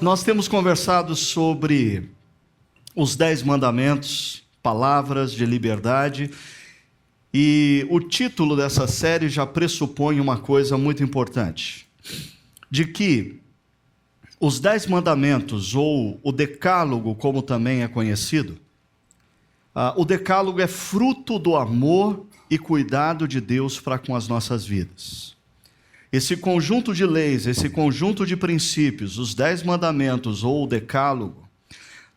Nós temos conversado sobre os 10 mandamentos, palavras de liberdade, e o título dessa série já pressupõe uma coisa muito importante, de que os 10 mandamentos, ou o decálogo, como também é conhecido, o decálogo é fruto do amor e cuidado de Deus para com as nossas vidas. Esse conjunto de leis, esse conjunto de princípios, os 10 mandamentos ou o decálogo,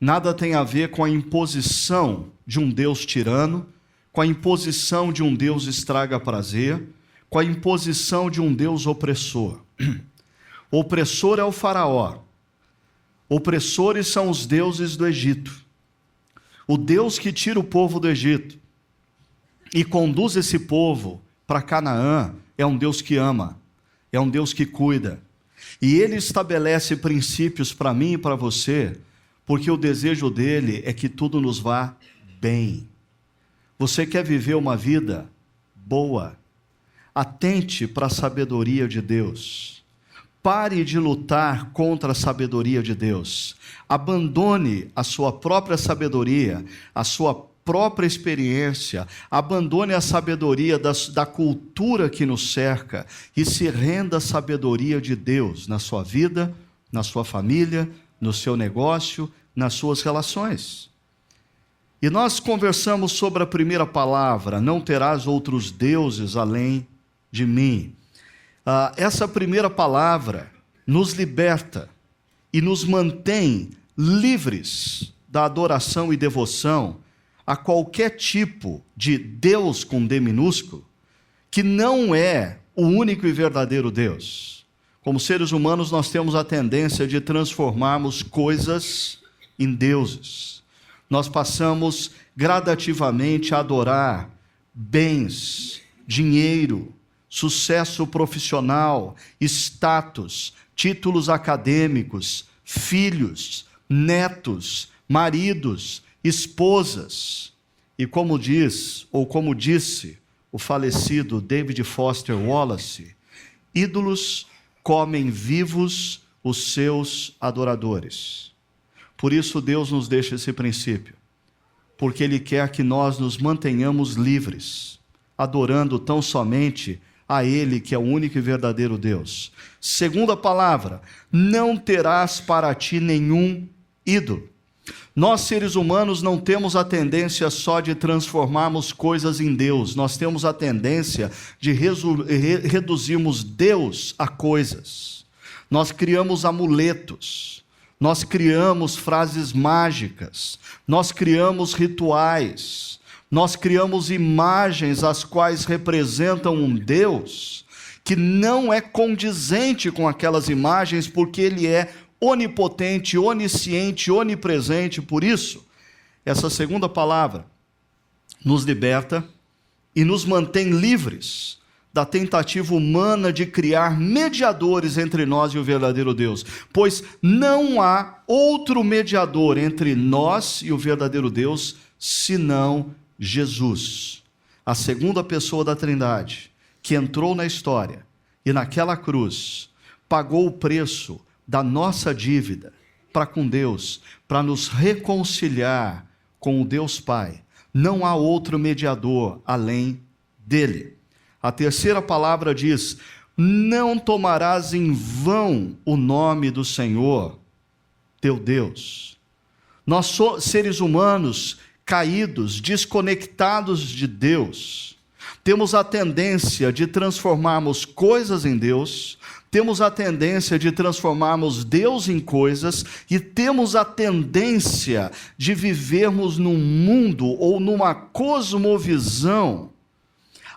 nada tem a ver com a imposição de um Deus tirano, com a imposição de um Deus estraga-prazer, com a imposição de um Deus opressor. O opressor é o faraó. Opressores são os deuses do Egito. O Deus que tira o povo do Egito e conduz esse povo para Canaã é um Deus que ama, é um Deus que cuida. E Ele estabelece princípios para mim e para você, porque o desejo dEle é que tudo nos vá bem. Você quer viver uma vida boa? Atente para a sabedoria de Deus. Pare de lutar contra a sabedoria de Deus. Abandone a sua própria sabedoria, a sua própria experiência. Abandone a sabedoria da cultura que nos cerca e se renda à sabedoria de Deus na sua vida, na sua família, no seu negócio, nas suas relações. E nós conversamos sobre a primeira palavra: não terás outros deuses além de mim. Essa primeira palavra nos liberta e nos mantém livres da adoração e devoção a qualquer tipo de Deus com D minúsculo, que não é o único e verdadeiro Deus. Como seres humanos, nós temos a tendência de transformarmos coisas em deuses. Nós passamos gradativamente a adorar bens, dinheiro, sucesso profissional, status, títulos acadêmicos, filhos, netos, maridos, esposas. E como diz, ou como disse o falecido David Foster Wallace, ídolos comem vivos os seus adoradores. Por isso Deus nos deixa esse princípio, porque Ele quer que nós nos mantenhamos livres, adorando tão somente a Ele, que é o único e verdadeiro Deus. Segunda palavra: não terás para ti nenhum ídolo. Nós, seres humanos, não temos a tendência só de transformarmos coisas em Deus, nós temos a tendência de reduzirmos Deus a coisas. Nós criamos amuletos, nós criamos frases mágicas, nós criamos rituais, nós criamos imagens as quais representam um Deus que não é condizente com aquelas imagens, porque Ele é onipotente, onisciente, onipresente. Por isso, essa segunda palavra nos liberta e nos mantém livres da tentativa humana de criar mediadores entre nós e o verdadeiro Deus, pois não há outro mediador entre nós e o verdadeiro Deus, senão Jesus, a segunda pessoa da Trindade, que entrou na história e naquela cruz pagou o preço da nossa dívida para com Deus, para nos reconciliar com o Deus Pai. Não há outro mediador além dele. A terceira palavra diz: não tomarás em vão o nome do Senhor, teu Deus. Nós seres humanos caídos, desconectados de Deus, temos a tendência de transformarmos coisas em Deus, temos a tendência de transformarmos Deus em coisas e temos a tendência de vivermos num mundo ou numa cosmovisão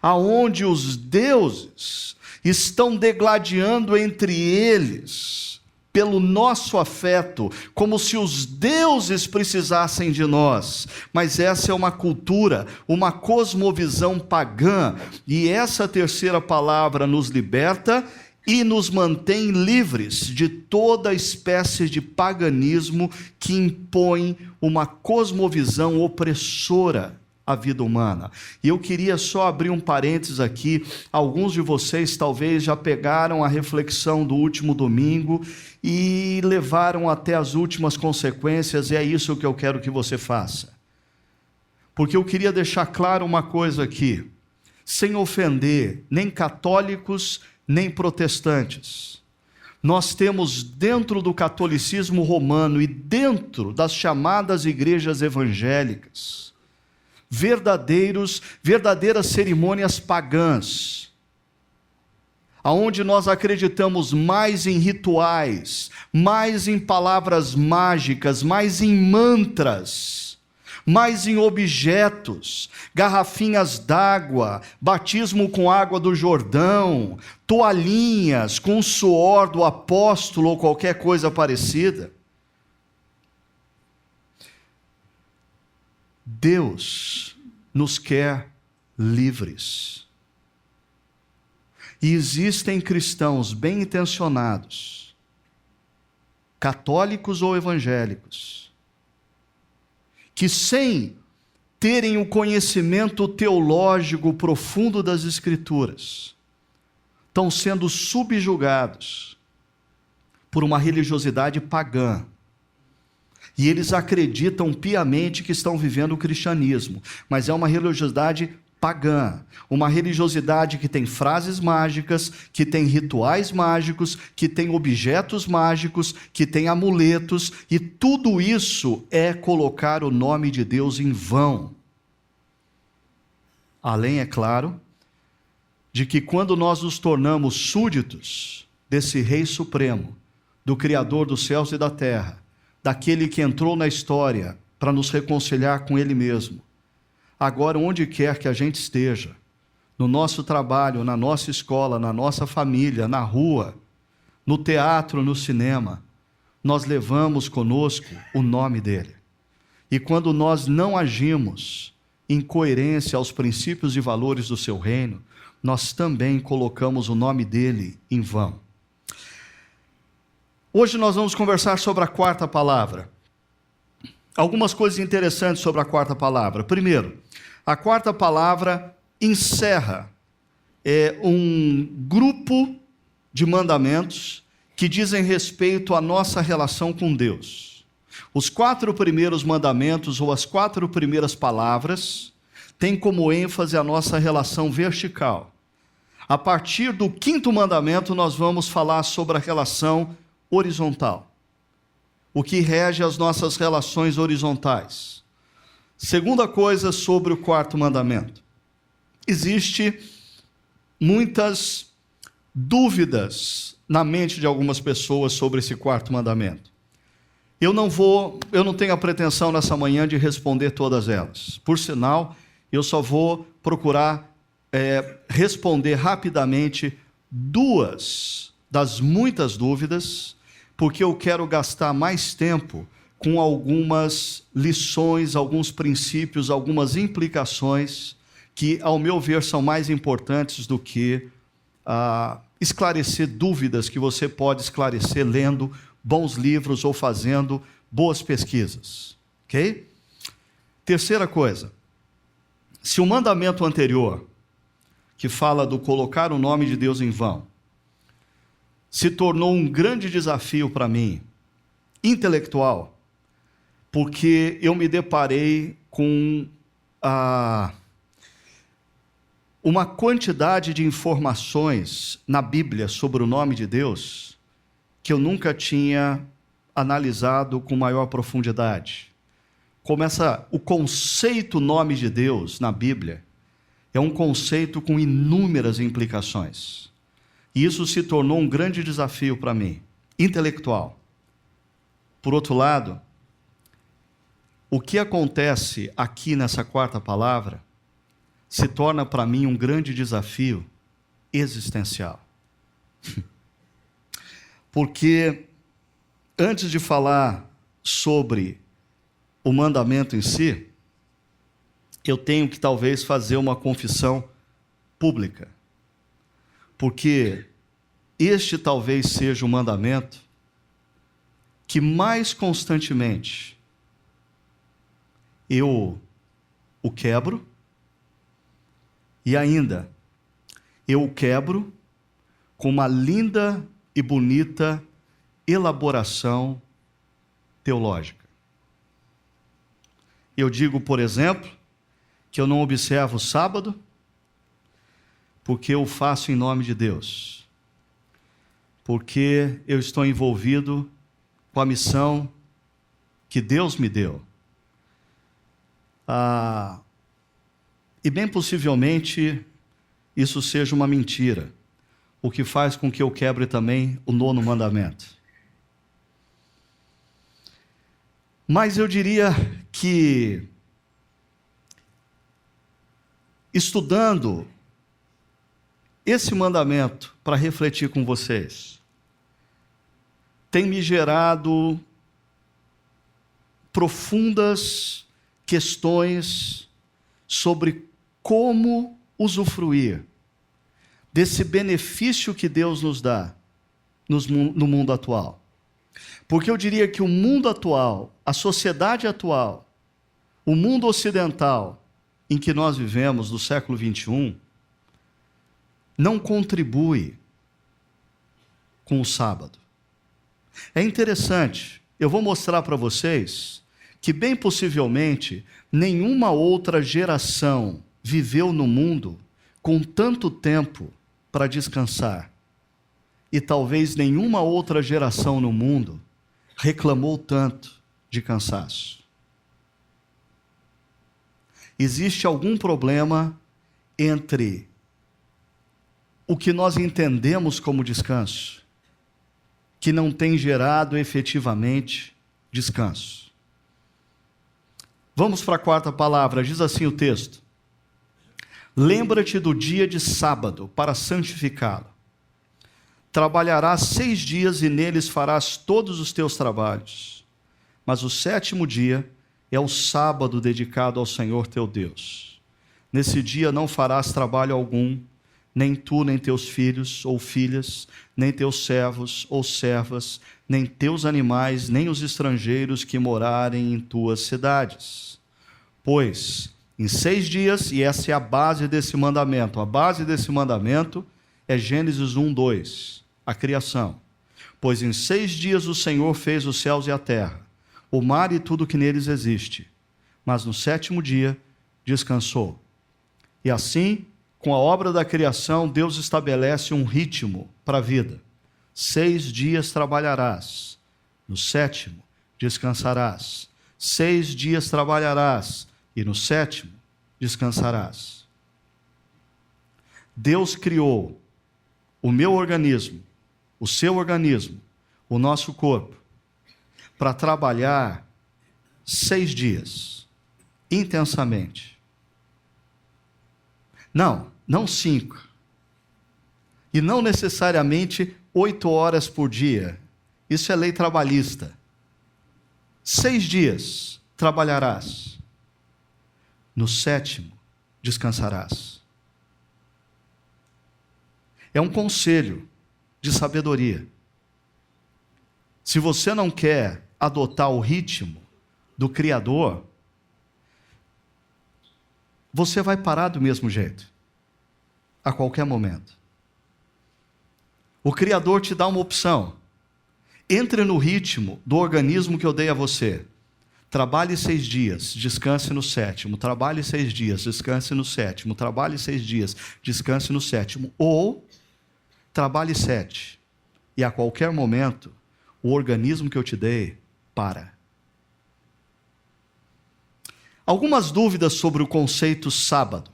aonde os deuses estão degladiando entre eles pelo nosso afeto, como se os deuses precisassem de nós. Mas essa é uma cultura, uma cosmovisão pagã, e essa terceira palavra nos liberta e nos mantém livres de toda espécie de paganismo que impõe uma cosmovisão opressora a vida humana. E eu queria só abrir um parênteses aqui. Alguns de vocês talvez já pegaram a reflexão do último domingo e levaram até as últimas consequências, e é isso que eu quero que você faça. Porque eu queria deixar claro uma coisa aqui, sem ofender nem católicos, nem protestantes. Nós temos dentro do catolicismo romano e dentro das chamadas igrejas evangélicas, verdadeiras cerimônias pagãs, aonde nós acreditamos mais em rituais, mais em palavras mágicas, mais em mantras, mais em objetos, garrafinhas d'água, batismo com água do Jordão, toalhinhas com o suor do apóstolo ou qualquer coisa parecida. Deus nos quer livres. E existem cristãos bem intencionados, católicos ou evangélicos, que sem terem o conhecimento teológico profundo das Escrituras, estão sendo subjugados por uma religiosidade pagã. E eles acreditam piamente que estão vivendo o cristianismo, mas é uma religiosidade pagã, uma religiosidade que tem frases mágicas, que tem rituais mágicos, que tem objetos mágicos, que tem amuletos, e tudo isso é colocar o nome de Deus em vão. Além, é claro, de que quando nós nos tornamos súditos desse Rei Supremo, do Criador dos céus e da terra, daquele que entrou na história para nos reconciliar com Ele mesmo, agora, onde quer que a gente esteja, no nosso trabalho, na nossa escola, na nossa família, na rua, no teatro, no cinema, nós levamos conosco o nome dele. E quando nós não agimos em coerência aos princípios e valores do seu reino, nós também colocamos o nome dele em vão. Hoje nós vamos conversar sobre a quarta palavra. Algumas coisas interessantes sobre a quarta palavra. Primeiro, a quarta palavra encerra um grupo de mandamentos que dizem respeito à nossa relação com Deus. Os 4 primeiros mandamentos, ou as 4 primeiras palavras, têm como ênfase a nossa relação vertical. A partir do 5º mandamento, nós vamos falar sobre a relação horizontal. O que rege as nossas relações horizontais. Segunda coisa sobre o 4º mandamento. Existe muitas dúvidas na mente de algumas pessoas sobre esse 4º mandamento. Eu não tenho a pretensão nessa manhã de responder todas elas. Por sinal, eu só vou procurar responder rapidamente 2 das muitas dúvidas, porque eu quero gastar mais tempo com algumas lições, alguns princípios, algumas implicações que, ao meu ver, são mais importantes do que esclarecer dúvidas que você pode esclarecer lendo bons livros ou fazendo boas pesquisas. Ok? Terceira coisa, se o mandamento anterior, que fala do colocar o nome de Deus em vão, se tornou um grande desafio para mim, intelectual, porque eu me deparei com uma quantidade de informações na Bíblia sobre o nome de Deus que eu nunca tinha analisado com maior profundidade. O conceito nome de Deus na Bíblia é um conceito com inúmeras implicações. E isso se tornou um grande desafio para mim, intelectual. Por outro lado, o que acontece aqui nessa 4ª palavra se torna para mim um grande desafio existencial. Porque antes de falar sobre o mandamento em si, eu tenho que talvez fazer uma confissão pública. Porque este talvez seja o mandamento que mais constantemente eu o quebro, e ainda, eu o quebro com uma linda e bonita elaboração teológica. Eu digo, por exemplo, que eu não observo o sábado, porque eu faço em nome de Deus, porque eu estou envolvido com a missão que Deus me deu. E bem possivelmente isso seja uma mentira, o que faz com que eu quebre também o 9º mandamento. Mas eu diria que, estudando esse mandamento para refletir com vocês, tem me gerado profundas questões sobre como usufruir desse benefício que Deus nos dá no mundo atual. Porque eu diria que o mundo atual, a sociedade atual, o mundo ocidental em que nós vivemos, do século 21, não contribui com o sábado. É interessante, eu vou mostrar para vocês que bem possivelmente nenhuma outra geração viveu no mundo com tanto tempo para descansar. E talvez nenhuma outra geração no mundo reclamou tanto de cansaço. Existe algum problema entre o que nós entendemos como descanso, que não tem gerado efetivamente descanso. Vamos para a quarta palavra, diz assim o texto: lembra-te do dia de sábado para santificá-lo. Trabalharás 6 dias e neles farás todos os teus trabalhos. Mas o 7º dia é o sábado dedicado ao Senhor teu Deus. Nesse dia não farás trabalho algum, nem tu, nem teus filhos ou filhas, nem teus servos ou servas, nem teus animais, nem os estrangeiros que morarem em tuas cidades. Pois, em 6 dias, e essa é a base desse mandamento, é Gênesis 1:2, a criação. Pois em 6 dias o Senhor fez os céus e a terra, o mar e tudo que neles existe. Mas no 7º dia descansou. E assim, com a obra da criação, Deus estabelece um ritmo para a vida. 6 dias trabalharás, no 7º descansarás. 6 dias trabalharás, e no 7º descansarás. Deus criou o meu organismo, o seu organismo, o nosso corpo, para trabalhar 6 dias, intensamente. Não 5. E não necessariamente 8 horas por dia. Isso é lei trabalhista. 6 dias trabalharás. No 7º descansarás. É um conselho de sabedoria. Se você não quer adotar o ritmo do Criador, você vai parar do mesmo jeito, a qualquer momento. O Criador te dá uma opção. Entre no ritmo do organismo que eu dei a você. Trabalhe 6 dias, descanse no 7º. Trabalhe 6 dias, descanse no 7º. Trabalhe 6 dias, descanse no 7º. Ou trabalhe 7. E a qualquer momento, o organismo que eu te dei para. Algumas dúvidas sobre o conceito sábado.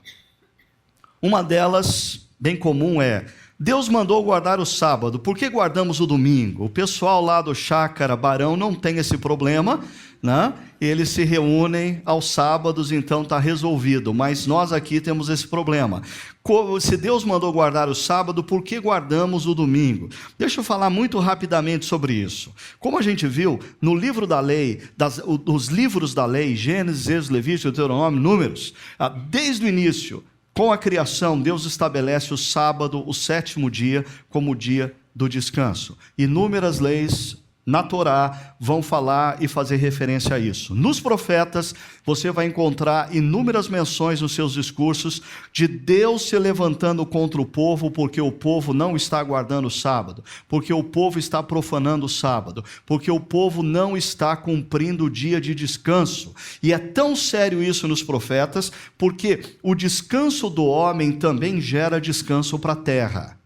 Uma delas, bem comum, é: Deus mandou guardar o sábado, por que guardamos o domingo? O pessoal lá do Chácara Barão não tem esse problema, né? Eles se reúnem aos sábados, então está resolvido. Mas nós aqui temos esse problema. Se Deus mandou guardar o sábado, por que guardamos o domingo? Deixa eu falar muito rapidamente sobre isso. Como a gente viu no livro da lei, os livros da lei, Gênesis, Êxodo, Levítico, Deuteronômio, Números, desde o início, com a criação, Deus estabelece o sábado, o 7º dia, como o dia do descanso. Inúmeras leis na Torá vão falar e fazer referência a isso. Nos profetas, você vai encontrar inúmeras menções nos seus discursos de Deus se levantando contra o povo porque o povo não está guardando o sábado, porque o povo está profanando o sábado, porque o povo não está cumprindo o dia de descanso. E é tão sério isso nos profetas, porque o descanso do homem também gera descanso para a terra.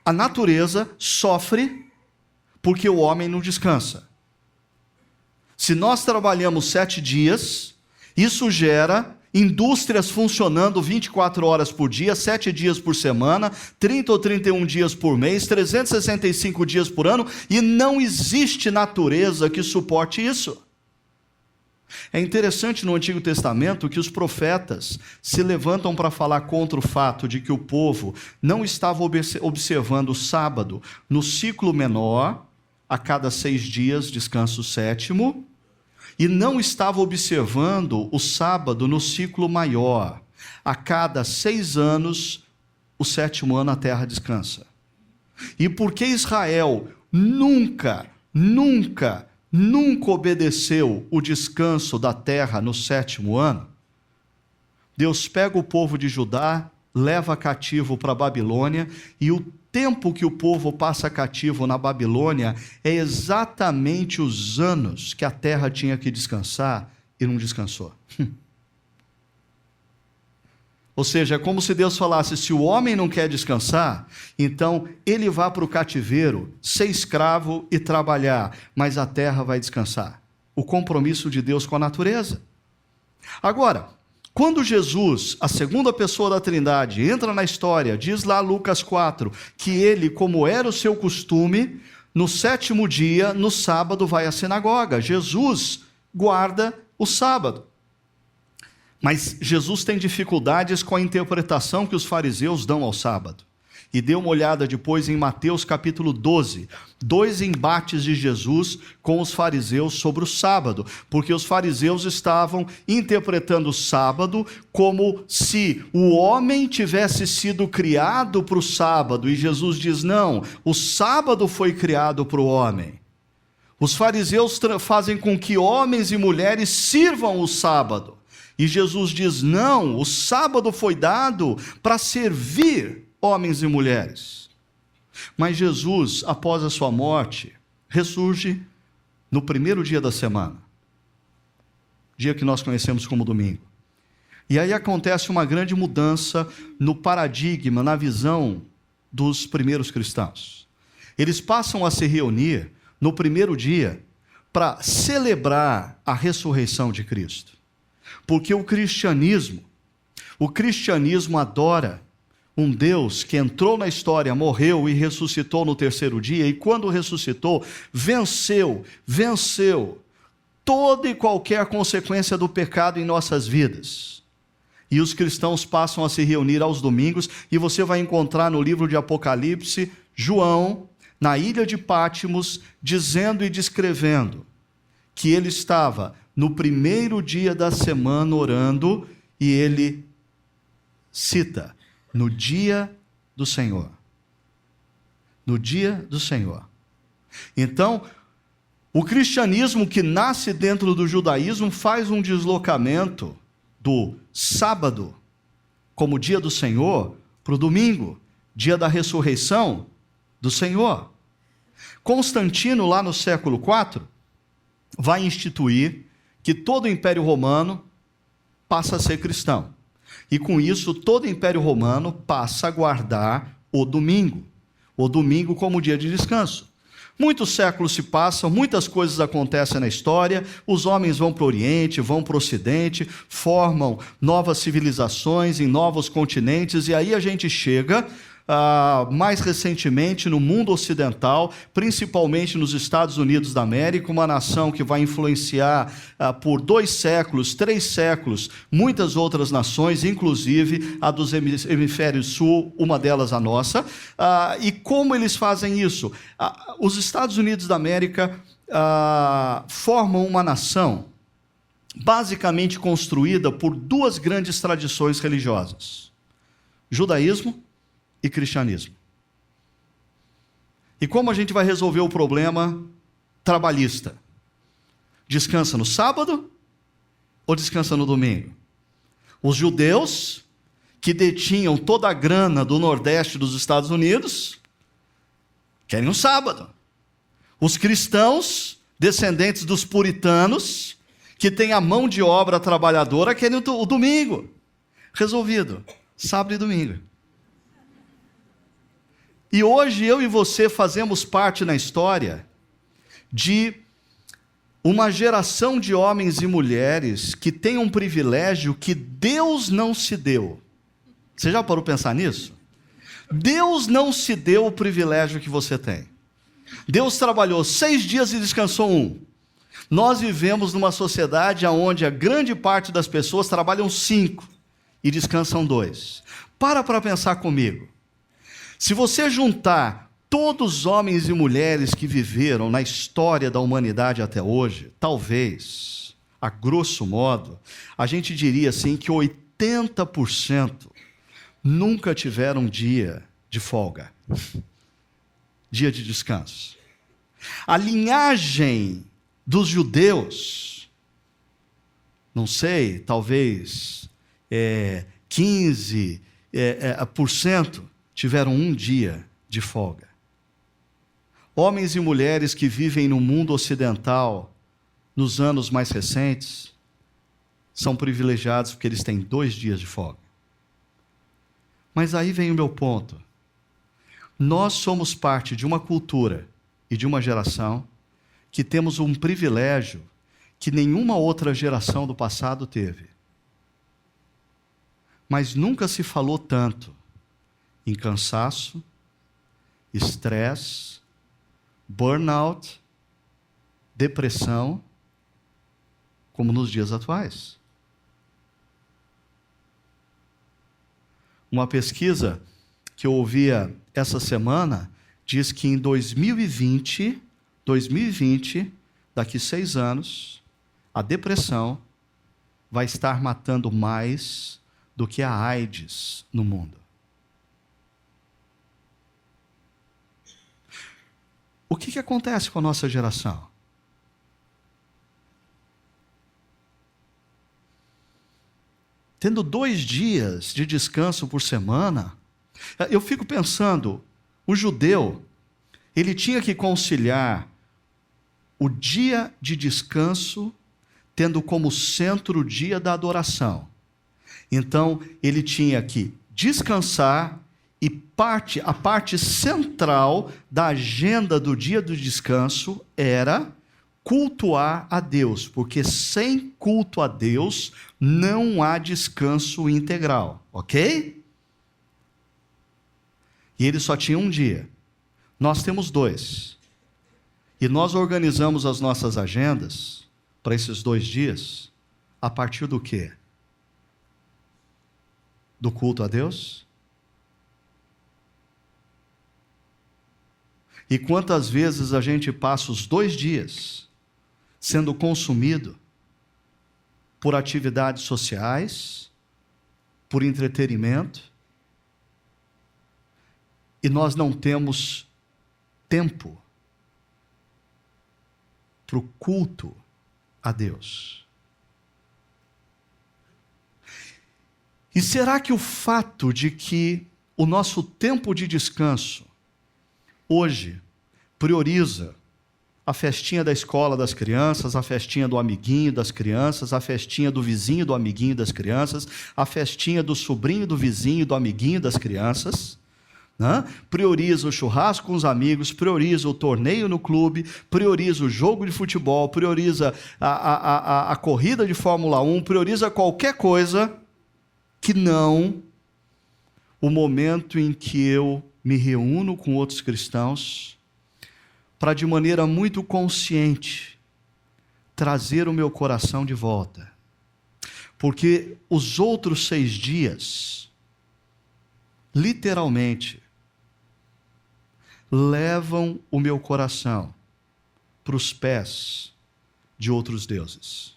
A natureza sofre porque o homem não descansa. Se nós trabalhamos 7 dias, isso gera indústrias funcionando 24 horas por dia, 7 dias por semana, 30 ou 31 dias por mês, 365 dias por ano, e não existe natureza que suporte isso. É interessante no Antigo Testamento que os profetas se levantam para falar contra o fato de que o povo não estava observando o sábado no ciclo menor, a cada 6 dias, descanso 7º, e não estava observando o sábado no ciclo maior, a cada 6 anos, o 7º ano a terra descansa. E porque Israel nunca obedeceu o descanso da terra no 7º ano, Deus pega o povo de Judá, leva cativo para a Babilônia, e o tempo que o povo passa cativo na Babilônia é exatamente os anos que a terra tinha que descansar e não descansou. Ou seja, é como se Deus falasse, se o homem não quer descansar, então ele vá para o cativeiro, ser escravo e trabalhar, mas a terra vai descansar. O compromisso de Deus com a natureza. Agora, quando Jesus, a segunda pessoa da Trindade, entra na história, diz lá Lucas 4, que ele, como era o seu costume, no 7º dia, no sábado, vai à sinagoga. Jesus guarda o sábado. Mas Jesus tem dificuldades com a interpretação que os fariseus dão ao sábado. E dê uma olhada depois em Mateus capítulo 12, 2 embates de Jesus com os fariseus sobre o sábado, porque os fariseus estavam interpretando o sábado como se o homem tivesse sido criado para o sábado, e Jesus diz, não, o sábado foi criado para o homem. Os fariseus fazem com que homens e mulheres sirvam o sábado. E Jesus diz, não, o sábado foi dado para servir homens e mulheres. Mas Jesus, após a sua morte, ressurge no primeiro dia da semana, dia que nós conhecemos como domingo. E aí acontece uma grande mudança no paradigma, na visão dos primeiros cristãos. Eles passam a se reunir no primeiro dia para celebrar a ressurreição de Cristo. Porque o cristianismo adora um Deus que entrou na história, morreu e ressuscitou no 3º dia, e quando ressuscitou, venceu toda e qualquer consequência do pecado em nossas vidas. E os cristãos passam a se reunir aos domingos, e você vai encontrar no livro de Apocalipse, João, na ilha de Pátimos, dizendo e descrevendo que ele estava no primeiro dia da semana orando, e ele cita, no dia do Senhor. No dia do Senhor. Então, o cristianismo que nasce dentro do judaísmo faz um deslocamento do sábado, como dia do Senhor, para o domingo, dia da ressurreição do Senhor. Constantino, lá no século IV, vai instituir que todo o Império Romano passa a ser cristão. E com isso, todo o Império Romano passa a guardar o domingo como dia de descanso. Muitos séculos se passam, muitas coisas acontecem na história, os homens vão para o Oriente, vão para o Ocidente, formam novas civilizações em novos continentes, e aí a gente chega mais recentemente no mundo ocidental, principalmente nos Estados Unidos da América, uma nação que vai influenciar por 2 séculos, 3 séculos, muitas outras nações, inclusive a dos hemisférios sul, uma delas a nossa. E como eles fazem isso? Os Estados Unidos da América formam uma nação basicamente construída por 2 grandes tradições religiosas: judaísmo e cristianismo. E como a gente vai resolver o problema trabalhista? Descansa no sábado ou descansa no domingo? Os judeus, que detinham toda a grana do Nordeste dos Estados Unidos, querem um sábado. Os cristãos, descendentes dos puritanos, que têm a mão de obra trabalhadora, querem o domingo. Resolvido. Sábado e domingo. E hoje eu e você fazemos parte na história de uma geração de homens e mulheres que tem um privilégio que Deus não se deu. Você já parou para pensar nisso? Deus não se deu o privilégio que você tem. Deus trabalhou 6 dias e descansou 1. Nós vivemos numa sociedade onde a grande parte das pessoas trabalham 5 e descansam 2. Para pensar comigo. Se você juntar todos os homens e mulheres que viveram na história da humanidade até hoje, talvez, a grosso modo, a gente diria assim que 80% nunca tiveram um dia de folga, dia de descanso. A linhagem dos judeus, não sei, talvez 15% tiveram um dia de folga. Homens e mulheres que vivem no mundo ocidental, nos anos mais recentes, são privilegiados porque eles têm 2 dias de folga. Mas aí vem o meu ponto. Nós somos parte de uma cultura e de uma geração que temos um privilégio que nenhuma outra geração do passado teve. Mas nunca se falou tanto em cansaço, estresse, burnout, depressão, como nos dias atuais. Uma pesquisa que eu ouvia essa semana diz que em 2020, daqui 6 anos, a depressão vai estar matando mais do que a AIDS no mundo. O que acontece com a nossa geração? Tendo 2 dias de descanso por semana, eu fico pensando, o judeu, ele tinha que conciliar o dia de descanso, tendo como centro o dia da adoração. Então, ele tinha que descansar e a parte central da agenda do dia do descanso era cultuar a Deus, porque sem culto a Deus não há descanso integral, ok? E ele só tinha um dia. Nós temos 2. E nós organizamos as nossas agendas para esses 2 dias a partir do quê? Do culto a Deus? E quantas vezes a gente passa os 2 dias sendo consumido por atividades sociais, por entretenimento, e nós não temos tempo para o culto a Deus. E será que o fato de que o nosso tempo de descanso hoje prioriza a festinha da escola das crianças, a festinha do amiguinho das crianças, a festinha do vizinho do amiguinho das crianças, a festinha do sobrinho do vizinho do amiguinho das crianças, né? Prioriza o churrasco com os amigos, prioriza o torneio no clube, prioriza o jogo de futebol, prioriza a corrida de Fórmula 1, prioriza qualquer coisa que não o momento em que eu me reúno com outros cristãos para, de maneira muito consciente, trazer o meu coração de volta. Porque os outros 6 dias, literalmente, levam o meu coração para os pés de outros deuses.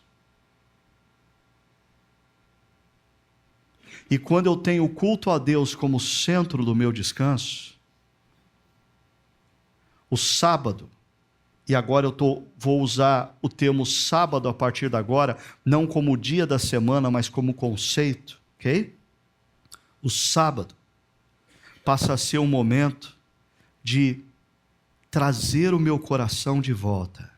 E quando eu tenho o culto a Deus como centro do meu descanso, O sábado, e agora vou usar o termo sábado a partir de agora, não como dia da semana, mas como conceito, ok? O sábado passa a ser um momento de trazer o meu coração de volta.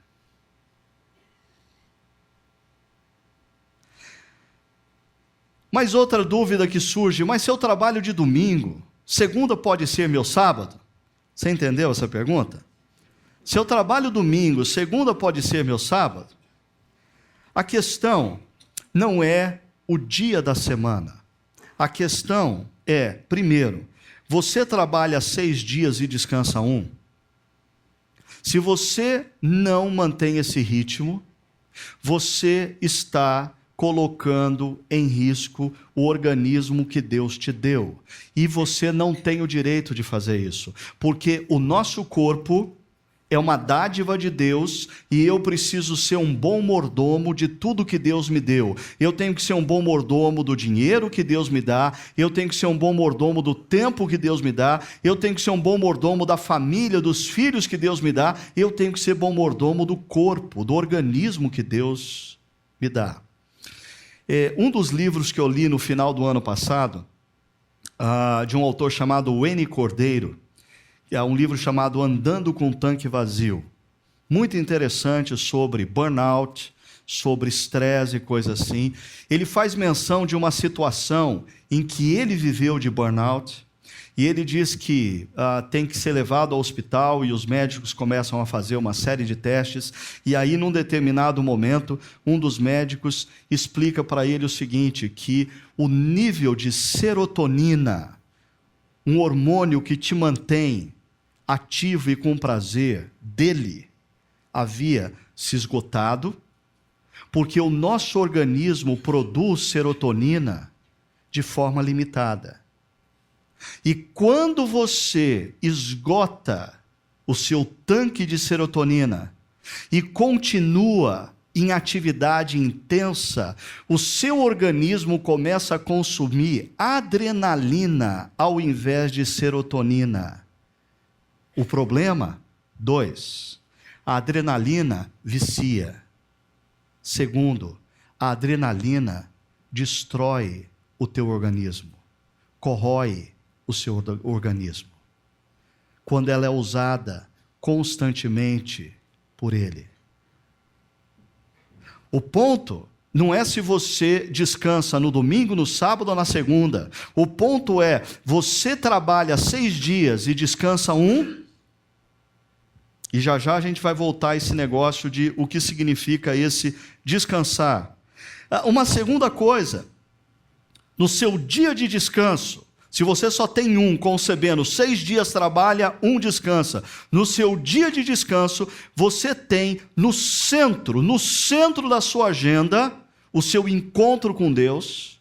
Mas outra dúvida que surge, mas se eu trabalho de domingo, segunda pode ser meu sábado? Você entendeu essa pergunta? Se eu trabalho domingo, segunda pode ser meu sábado? A questão não é o dia da semana. A questão é, primeiro, você trabalha 6 dias e descansa 1? Se você não mantém esse ritmo, você está colocando em risco o organismo que Deus te deu. E você não tem o direito de fazer isso, porque o nosso corpo é uma dádiva de Deus e eu preciso ser um bom mordomo de tudo que Deus me deu. Eu tenho que ser um bom mordomo do dinheiro que Deus me dá, eu tenho que ser um bom mordomo do tempo que Deus me dá, eu tenho que ser um bom mordomo da família, dos filhos que Deus me dá, eu tenho que ser bom mordomo do corpo, do organismo que Deus me dá. Um dos livros que eu li no final do ano passado, de um autor chamado Wayne Cordeiro, que é um livro chamado Andando com o Tanque Vazio. Muito interessante sobre burnout, sobre estresse e coisas assim. Ele faz menção de uma situação em que ele viveu de burnout, e ele diz que tem que ser levado ao hospital e os médicos começam a fazer uma série de testes, e aí num determinado momento, um dos médicos explica para ele o seguinte, que o nível de serotonina, um hormônio que te mantém ativo e com prazer, dele, havia se esgotado, porque o nosso organismo produz serotonina de forma limitada. E quando você esgota o seu tanque de serotonina e continua em atividade intensa, o seu organismo começa a consumir adrenalina ao invés de serotonina. O problema, 2, a adrenalina vicia. Segundo, a adrenalina destrói o teu organismo, corrói o seu organismo, quando ela é usada constantemente por ele. O ponto não é se você descansa no domingo, no sábado ou na segunda. O ponto é, você trabalha 6 dias e descansa 1, e já já a gente vai voltar a esse negócio de o que significa esse descansar. Uma segunda coisa, no seu dia de descanso, se você só tem concebendo 6 dias trabalha, 1 descansa. No seu dia de descanso, você tem no centro da sua agenda, o seu encontro com Deus.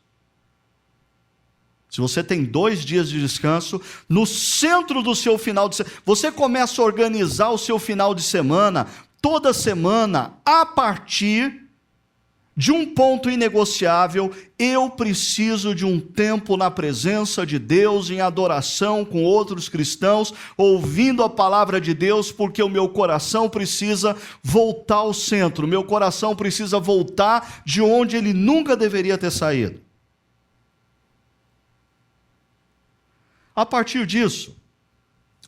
Se você tem 2 dias de descanso, no centro do seu final de semana, você começa a organizar o seu final de semana, toda semana, a partir de um ponto inegociável: eu preciso de um tempo na presença de Deus, em adoração com outros cristãos, ouvindo a palavra de Deus, porque o meu coração precisa voltar ao centro, meu coração precisa voltar de onde ele nunca deveria ter saído. A partir disso,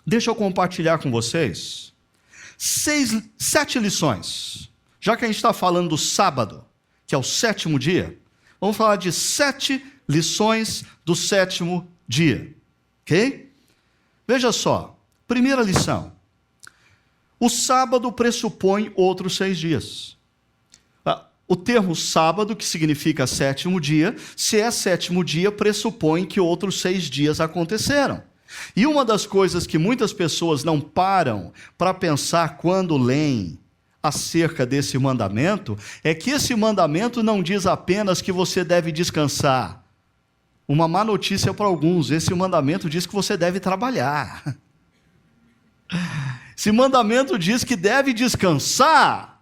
deixa eu compartilhar com vocês 7 lições. Já que a gente está falando do sábado, que é o 7º dia, vamos falar de 7 lições do 7º dia, ok? Veja só, primeira lição: o sábado pressupõe outros 6 dias. O termo sábado, que significa 7º dia, se é 7º dia, pressupõe que outros 6 dias aconteceram. E uma das coisas que muitas pessoas não param para pensar quando leem acerca desse mandamento, é que esse mandamento não diz apenas que você deve descansar. Uma má notícia para alguns: esse mandamento diz que você deve trabalhar. Esse mandamento diz que deve descansar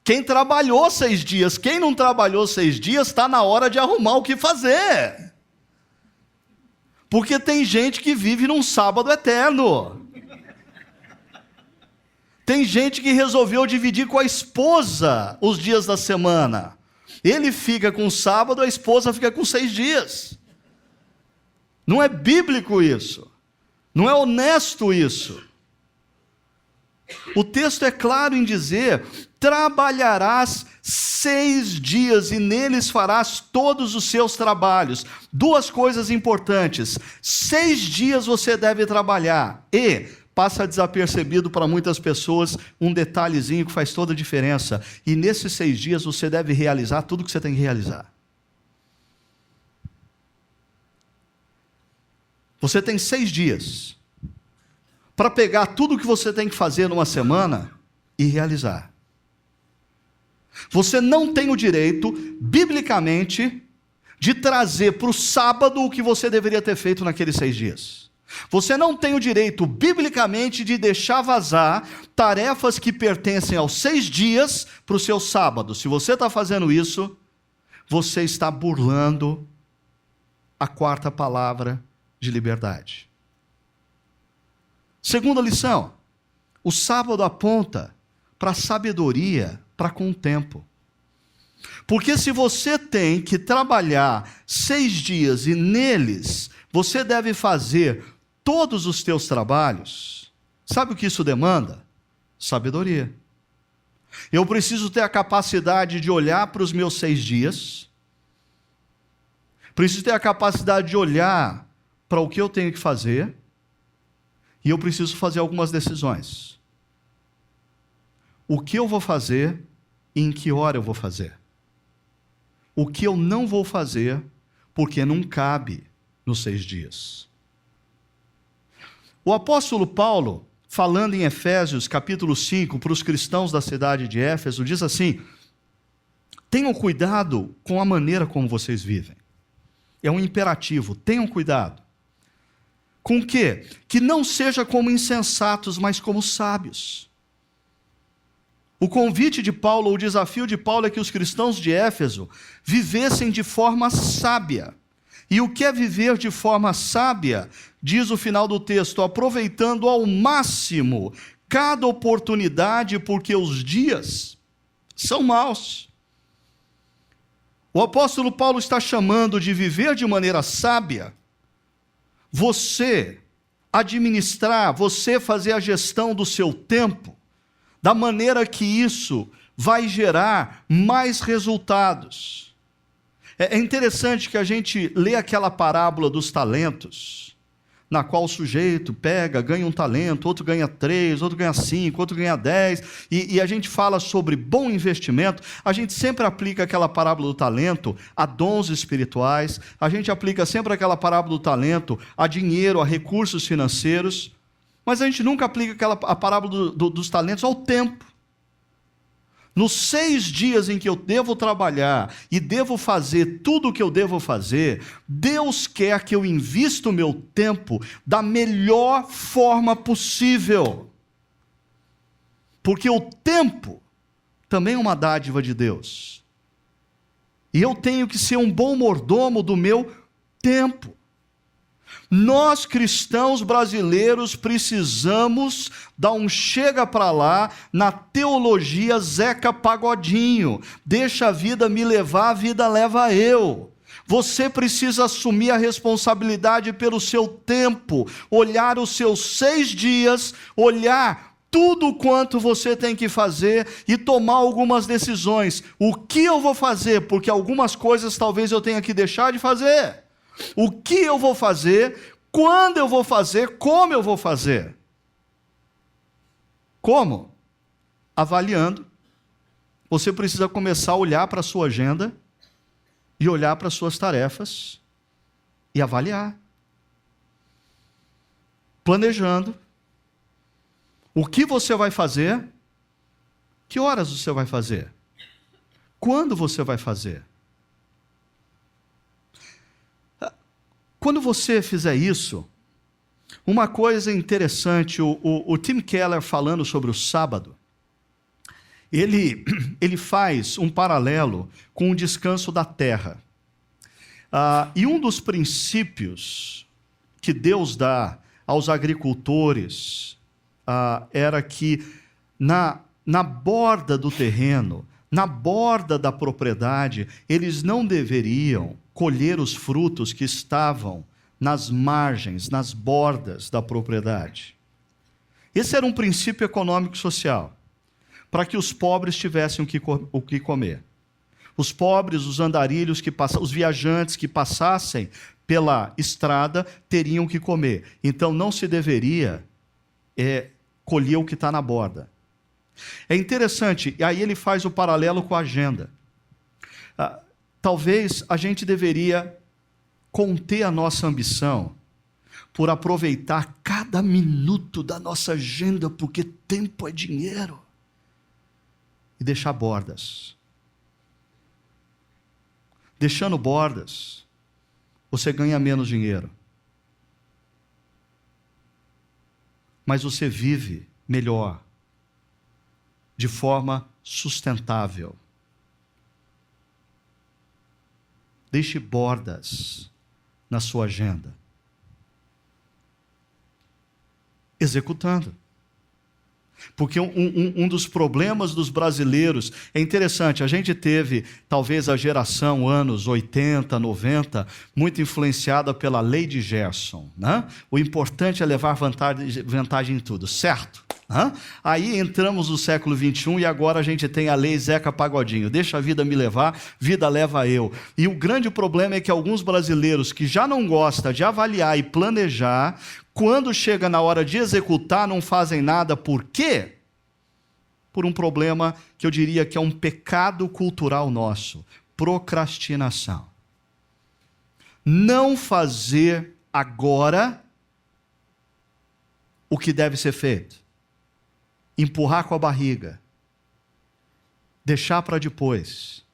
quem trabalhou 6 dias. Quem não trabalhou 6 dias, está na hora de arrumar o que fazer. Porque tem gente que vive num sábado eterno. Tem gente que resolveu dividir com a esposa os dias da semana. Ele fica com o sábado, a esposa fica com 6 dias. Não é bíblico isso. Não é honesto isso. O texto é claro em dizer: trabalharás 6 dias e neles farás todos os seus trabalhos. 2 coisas importantes: 6 dias você deve trabalhar. E passa desapercebido para muitas pessoas um detalhezinho que faz toda a diferença. E nesses 6 dias você deve realizar tudo que você tem que realizar. Você tem 6 dias para pegar tudo o que você tem que fazer numa semana e realizar. Você não tem o direito, biblicamente, de trazer para o sábado o que você deveria ter feito naqueles 6 dias. Você não tem o direito, biblicamente, de deixar vazar tarefas que pertencem aos 6 dias para o seu sábado. Se você está fazendo isso, você está burlando a 4ª palavra de liberdade. Segunda lição: o sábado aponta para a sabedoria para com o tempo. Porque se você tem que trabalhar 6 dias e neles você deve fazer todos os teus trabalhos, sabe o que isso demanda? Sabedoria. Eu preciso ter a capacidade de olhar para os meus 6 dias, preciso ter a capacidade de olhar para o que eu tenho que fazer, e eu preciso fazer algumas decisões. O que eu vou fazer e em que hora eu vou fazer. O que eu não vou fazer, porque não cabe nos 6 dias. O apóstolo Paulo, falando em Efésios capítulo 5, para os cristãos da cidade de Éfeso, diz assim: tenham cuidado com a maneira como vocês vivem. É um imperativo, tenham cuidado. Com o quê? Que não seja como insensatos, mas como sábios. O convite de Paulo, o desafio de Paulo é que os cristãos de Éfeso vivessem de forma sábia. E o que é viver de forma sábia? Diz o final do texto: aproveitando ao máximo cada oportunidade, porque os dias são maus. O apóstolo Paulo está chamando de viver de maneira sábia você administrar, você fazer a gestão do seu tempo, da maneira que isso vai gerar mais resultados. É interessante que a gente lê aquela parábola dos talentos, na qual o sujeito pega, ganha um talento, outro ganha 3, outro ganha 5, outro ganha 10, e a gente fala sobre bom investimento. A gente sempre aplica aquela parábola do talento a dons espirituais, a gente aplica sempre aquela parábola do talento a dinheiro, a recursos financeiros, mas a gente nunca aplica a parábola dos talentos ao tempo. Nos 6 dias em que eu devo trabalhar e devo fazer tudo o que eu devo fazer, Deus quer que eu invista o meu tempo da melhor forma possível. Porque o tempo também é uma dádiva de Deus. E eu tenho que ser um bom mordomo do meu tempo. Nós, cristãos brasileiros, precisamos dar um chega para lá na teologia Zeca Pagodinho. Deixa a vida me levar, a vida leva eu. Você precisa assumir a responsabilidade pelo seu tempo, olhar os seus 6 dias, olhar tudo quanto você tem que fazer e tomar algumas decisões. O que eu vou fazer? Porque algumas coisas talvez eu tenha que deixar de fazer. O que eu vou fazer, quando eu vou fazer, como eu vou fazer. Como? Avaliando. Você precisa começar a olhar para a sua agenda e olhar para as suas tarefas e avaliar. Planejando. O que você vai fazer? Que horas você vai fazer? Quando você vai fazer? Quando você fizer isso, uma coisa interessante, o Tim Keller falando sobre o sábado, ele faz um paralelo com o descanso da terra. E um dos princípios que Deus dá aos agricultores era que na borda do terreno, na borda da propriedade, eles não deveriam colher os frutos que estavam nas margens, nas bordas da propriedade. Esse era um princípio econômico social, para que os pobres tivessem o que comer. Os pobres, os andarilhos, os viajantes que passassem pela estrada teriam que comer. Então não se deveria colher o que está na borda. É interessante, e aí ele faz o paralelo com a agenda. Talvez a gente deveria conter a nossa ambição por aproveitar cada minuto da nossa agenda, porque tempo é dinheiro, e deixar bordas. Deixando bordas, você ganha menos dinheiro, mas você vive melhor, de forma sustentável. Deixe bordas na sua agenda. Executando. Porque um dos problemas dos brasileiros, é interessante, a gente teve talvez a geração anos 80, 90, muito influenciada pela lei de Gerson, né? O importante é levar vantagem em tudo, certo? Aí entramos no século 21 e agora a gente tem a lei Zeca Pagodinho, deixa a vida me levar, vida leva eu. E o grande problema é que alguns brasileiros que já não gostam de avaliar e planejar, quando chega na hora de executar, não fazem nada. Por quê? Por um problema que eu diria que é um pecado cultural nosso: procrastinação. Não fazer agora o que deve ser feito. Empurrar com a barriga. Deixar para depois.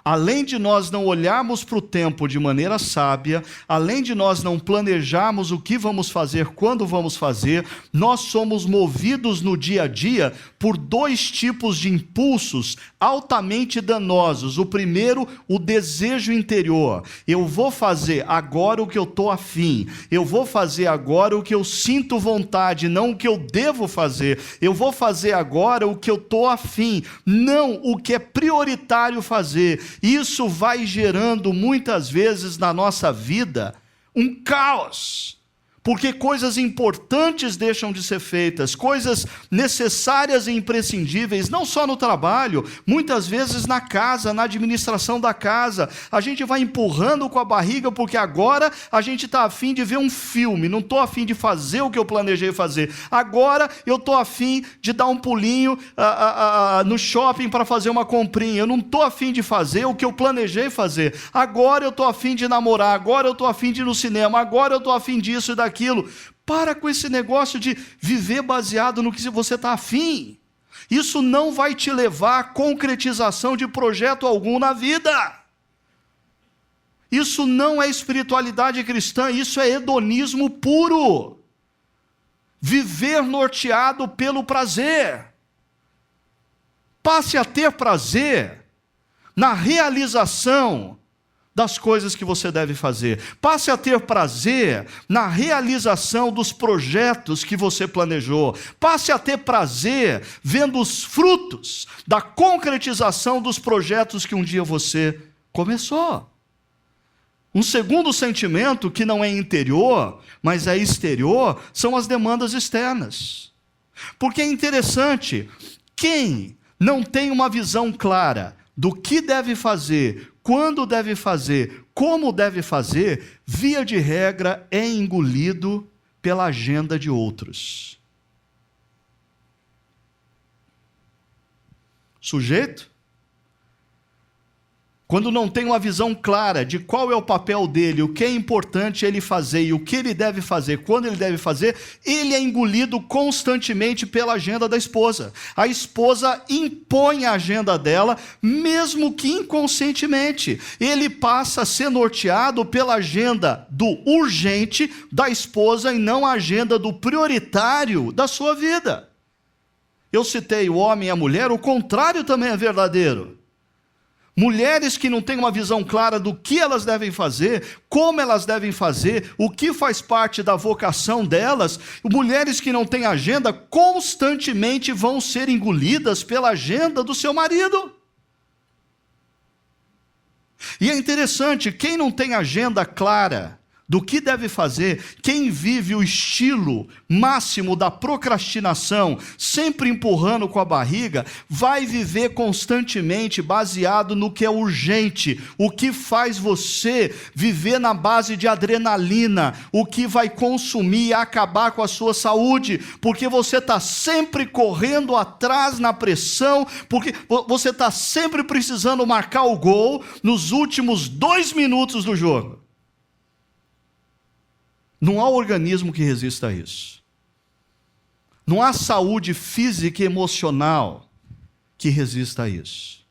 Além de nós não olharmos para o tempo de maneira sábia, além de nós não planejarmos o que vamos fazer, quando vamos fazer, nós somos movidos no dia a dia por dois tipos de impulsos altamente danosos. O primeiro, o desejo interior. Eu vou fazer agora o que eu estou afim. Eu vou fazer agora o que eu sinto vontade, não o que eu devo fazer. Eu vou fazer agora o que eu estou afim, não o que é prioritário fazer. Isso vai gerando muitas vezes na nossa vida um caos, porque coisas importantes deixam de ser feitas, coisas necessárias e imprescindíveis, não só no trabalho, muitas vezes na casa, na administração da casa, a gente vai empurrando com a barriga, porque agora a gente está afim de ver um filme, não estou afim de fazer o que eu planejei fazer, agora eu estou afim de dar um pulinho no shopping para fazer uma comprinha, eu não estou afim de fazer o que eu planejei fazer, agora eu estou afim de namorar, agora eu estou afim de ir no cinema, agora eu estou afim disso e daquilo. Para com esse negócio de viver baseado no que você está afim. Isso não vai te levar à concretização de projeto algum na vida. Isso não é espiritualidade cristã, isso é hedonismo puro. Viver norteado pelo prazer. Passe a ter prazer na realização das coisas que você deve fazer. Passe a ter prazer na realização dos projetos que você planejou. Passe a ter prazer vendo os frutos da concretização dos projetos que um dia você começou. Um segundo sentimento, que não é interior, mas é exterior, são as demandas externas. Porque é interessante, quem não tem uma visão clara do que deve fazer, quando deve fazer, como deve fazer, via de regra é engolido pela agenda de outros. Sujeito, quando não tem uma visão clara de qual é o papel dele, o que é importante ele fazer e o que ele deve fazer, quando ele deve fazer, ele é engolido constantemente pela agenda da esposa. A esposa impõe a agenda dela, mesmo que inconscientemente. Ele passa a ser norteado pela agenda do urgente da esposa e não a agenda do prioritário da sua vida. Eu citei o homem e a mulher, o contrário também é verdadeiro. Mulheres que não têm uma visão clara do que elas devem fazer, como elas devem fazer, o que faz parte da vocação delas. Mulheres que não têm agenda constantemente vão ser engolidas pela agenda do seu marido. E é interessante, quem não tem agenda clara do que deve fazer, quem vive o estilo máximo da procrastinação, sempre empurrando com a barriga, vai viver constantemente baseado no que é urgente, o que faz você viver na base de adrenalina, o que vai consumir e acabar com a sua saúde, porque você está sempre correndo atrás na pressão, porque você está sempre precisando marcar o gol nos últimos 2 minutos do jogo. Não há organismo que resista a isso. Não há saúde física e emocional que resista a isso.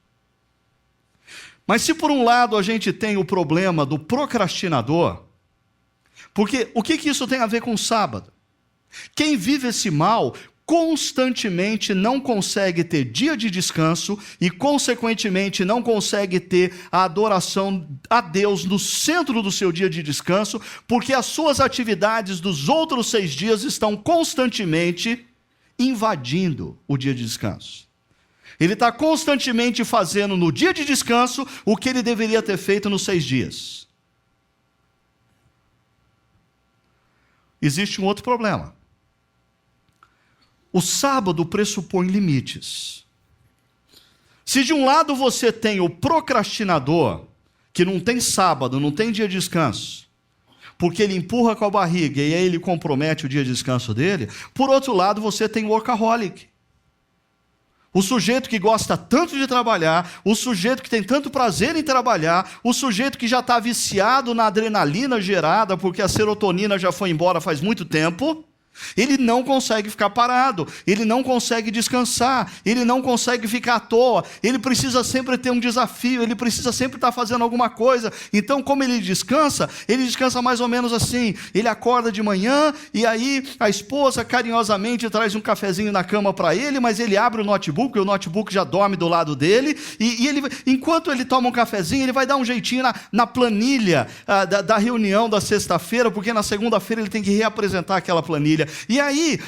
Mas se por um lado a gente tem o problema do procrastinador, porque o que isso tem a ver com o sábado? Quem vive esse mal constantemente não consegue ter dia de descanso e, consequentemente, não consegue ter a adoração a Deus no centro do seu dia de descanso, porque as suas atividades dos outros 6 dias estão constantemente invadindo o dia de descanso. Ele está constantemente fazendo no dia de descanso o que ele deveria ter feito nos 6 dias. Existe um outro problema. O sábado pressupõe limites. Se de um lado você tem o procrastinador, que não tem sábado, não tem dia de descanso, porque ele empurra com a barriga e aí ele compromete o dia de descanso dele, por outro lado você tem o workaholic. O sujeito que gosta tanto de trabalhar, o sujeito que tem tanto prazer em trabalhar, o sujeito que já está viciado na adrenalina gerada, porque a serotonina já foi embora faz muito tempo. Ele não consegue ficar parado, ele não consegue descansar, ele não consegue ficar à toa, ele precisa sempre ter um desafio, ele precisa sempre estar fazendo alguma coisa. Então, como ele descansa mais ou menos assim: ele acorda de manhã e aí a esposa carinhosamente traz um cafezinho na cama para ele, mas ele abre o notebook, e o notebook já dorme do lado dele, e ele, enquanto ele toma um cafezinho, ele vai dar um jeitinho na planilha da reunião da sexta-feira, porque na segunda-feira ele tem que reapresentar aquela planilha. E aí,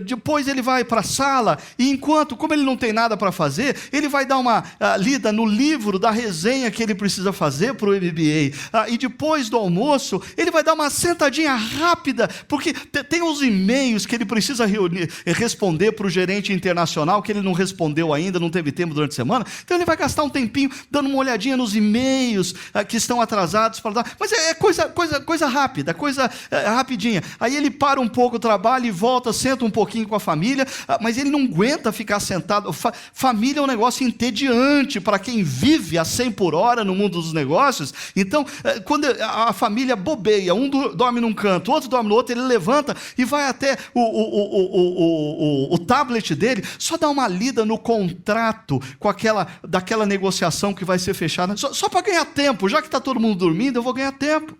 depois ele vai para a sala, e enquanto, como ele não tem nada para fazer, ele vai dar uma lida no livro da resenha que ele precisa fazer para o MBA. E depois do almoço, ele vai dar uma sentadinha rápida, porque tem uns e-mails que ele precisa responder para o gerente internacional, que ele não respondeu ainda, não teve tempo durante a semana. Então ele vai gastar um tempinho dando uma olhadinha nos e-mails que estão atrasados. Mas é coisa rápida, coisa rapidinha. Aí ele para um pouco o trabalho e volta, senta um pouquinho com a família, mas ele não aguenta ficar sentado. Família é um negócio entediante para quem vive a 100 por hora no mundo dos negócios. Então, quando a família bobeia, um dorme num canto, o outro dorme no outro, ele levanta e vai até o tablet dele, só dá uma lida no contrato daquela negociação que vai ser fechada, só para ganhar tempo. Já que está todo mundo dormindo, eu vou ganhar tempo.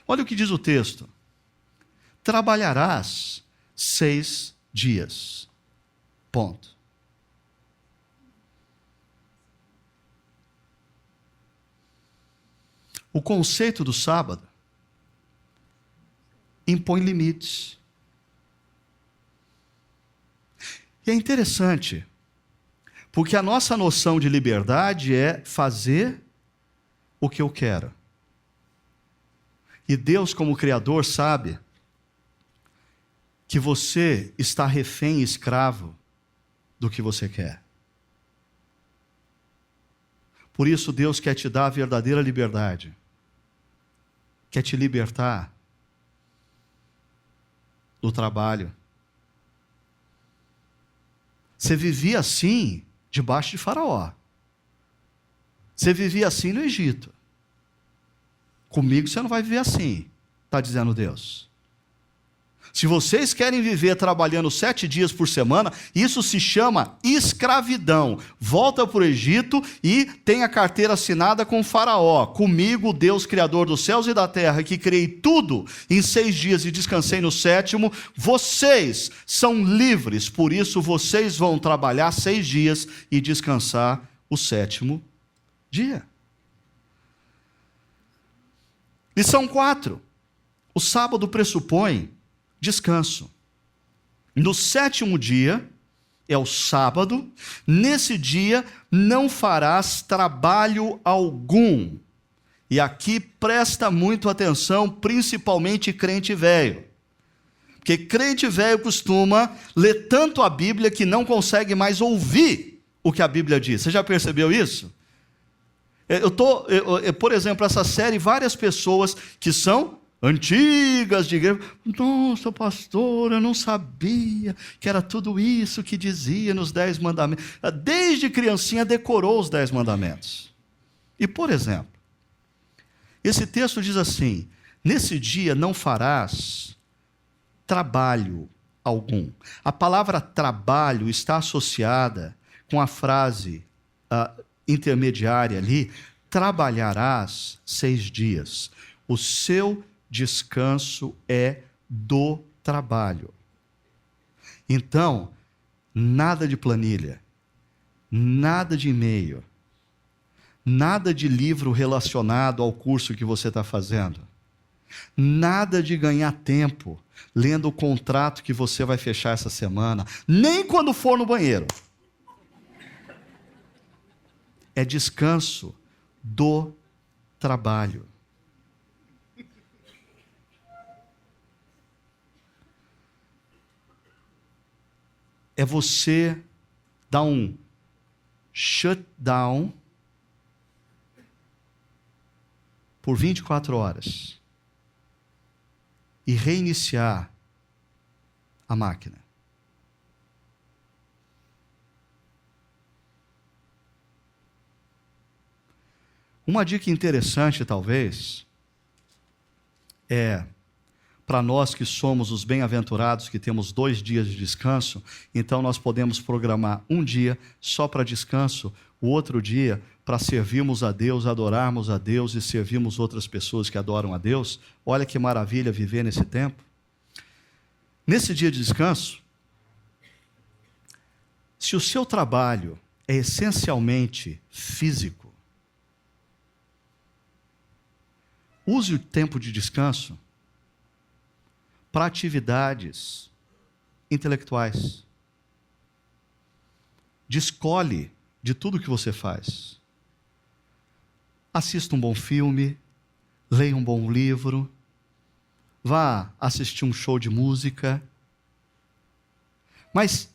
Olha o que diz o texto: trabalharás 6 dias. Ponto. O conceito do sábado impõe limites. E é interessante, porque a nossa noção de liberdade é fazer o que eu quero. E Deus, como Criador, sabe que você está refém e escravo do que você quer. Por isso, Deus quer te dar a verdadeira liberdade. Quer te libertar do trabalho. Você vivia assim debaixo de Faraó. Você vivia assim no Egito. Comigo você não vai viver assim, está dizendo Deus. Se vocês querem viver trabalhando 7 dias por semana, isso se chama escravidão. Volta para o Egito e tem a carteira assinada com o faraó. Comigo, Deus, Criador dos céus e da terra, que criei tudo em 6 dias e descansei no 7º, vocês são livres, por isso vocês vão trabalhar 6 dias e descansar o 7º dia. Lição 4. O sábado pressupõe descanso. No 7º dia, é o sábado, nesse dia não farás trabalho algum. E aqui presta muito atenção, principalmente crente velho. Porque crente velho costuma ler tanto a Bíblia que não consegue mais ouvir o que a Bíblia diz. Você já percebeu isso? Por exemplo, essa série, várias pessoas que são antigas de igreja, nossa, pastor, eu não sabia que era tudo isso que dizia nos 10 mandamentos. Desde criancinha decorou os 10 mandamentos. E, por exemplo, esse texto diz assim: nesse dia não farás trabalho algum. A palavra trabalho está associada com a frase intermediária ali: trabalharás 6 dias. O seu descanso é do trabalho. Então, nada de planilha, nada de e-mail, nada de livro relacionado ao curso que você está fazendo, nada de ganhar tempo lendo o contrato que você vai fechar essa semana, nem quando for no banheiro. É descanso do trabalho. É você dar um shutdown por 24 horas e reiniciar a máquina. Uma dica interessante, talvez, é para nós que somos os bem-aventurados, que temos 2 dias de descanso, então nós podemos programar um dia só para descanso, o outro dia para servirmos a Deus, adorarmos a Deus e servirmos outras pessoas que adoram a Deus. Olha que maravilha viver nesse tempo. Nesse dia de descanso, se o seu trabalho é essencialmente físico, use o tempo de descanso para atividades intelectuais. Descole de tudo que você faz. Assista um bom filme, leia um bom livro, vá assistir um show de música. Mas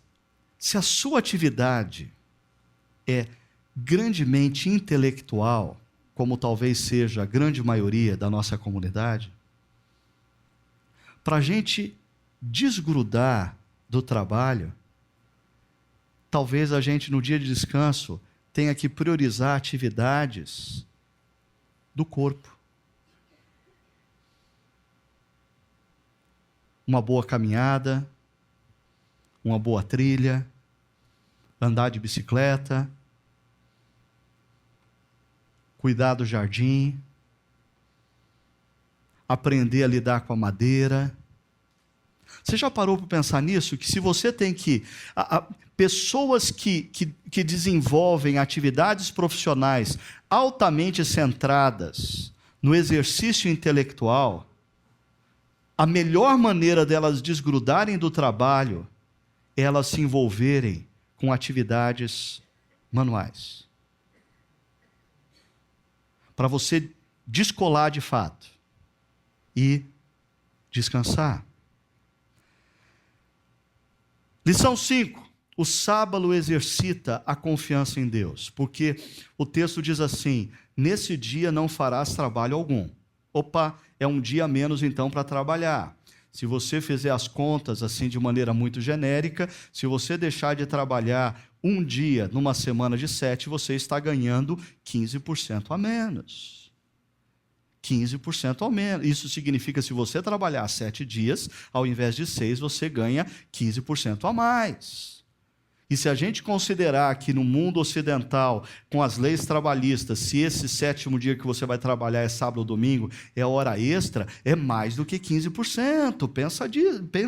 se a sua atividade é grandemente intelectual, como talvez seja a grande maioria da nossa comunidade, para a gente desgrudar do trabalho, talvez a gente no dia de descanso tenha que priorizar atividades do corpo. Uma boa caminhada, uma boa trilha, andar de bicicleta, cuidar do jardim, aprender a lidar com a madeira. Você já parou para pensar nisso? Que se você tem que... pessoas que desenvolvem atividades profissionais altamente centradas no exercício intelectual, a melhor maneira delas desgrudarem do trabalho é elas se envolverem com atividades manuais. Para você descolar de fato e descansar. Lição 5. O sábado exercita a confiança em Deus, porque o texto diz assim: nesse dia não farás trabalho algum. Opa, é um dia a menos então para trabalhar. Se você fizer as contas assim de maneira muito genérica, se você deixar de trabalhar um dia numa semana de 7, você está ganhando 15% a menos. 15% ao menos. Isso significa que se você trabalhar 7 dias, ao invés de 6, você ganha 15% a mais. E se a gente considerar que no mundo ocidental, com as leis trabalhistas, se esse 7º dia que você vai trabalhar é sábado ou domingo, é hora extra, é mais do que 15%.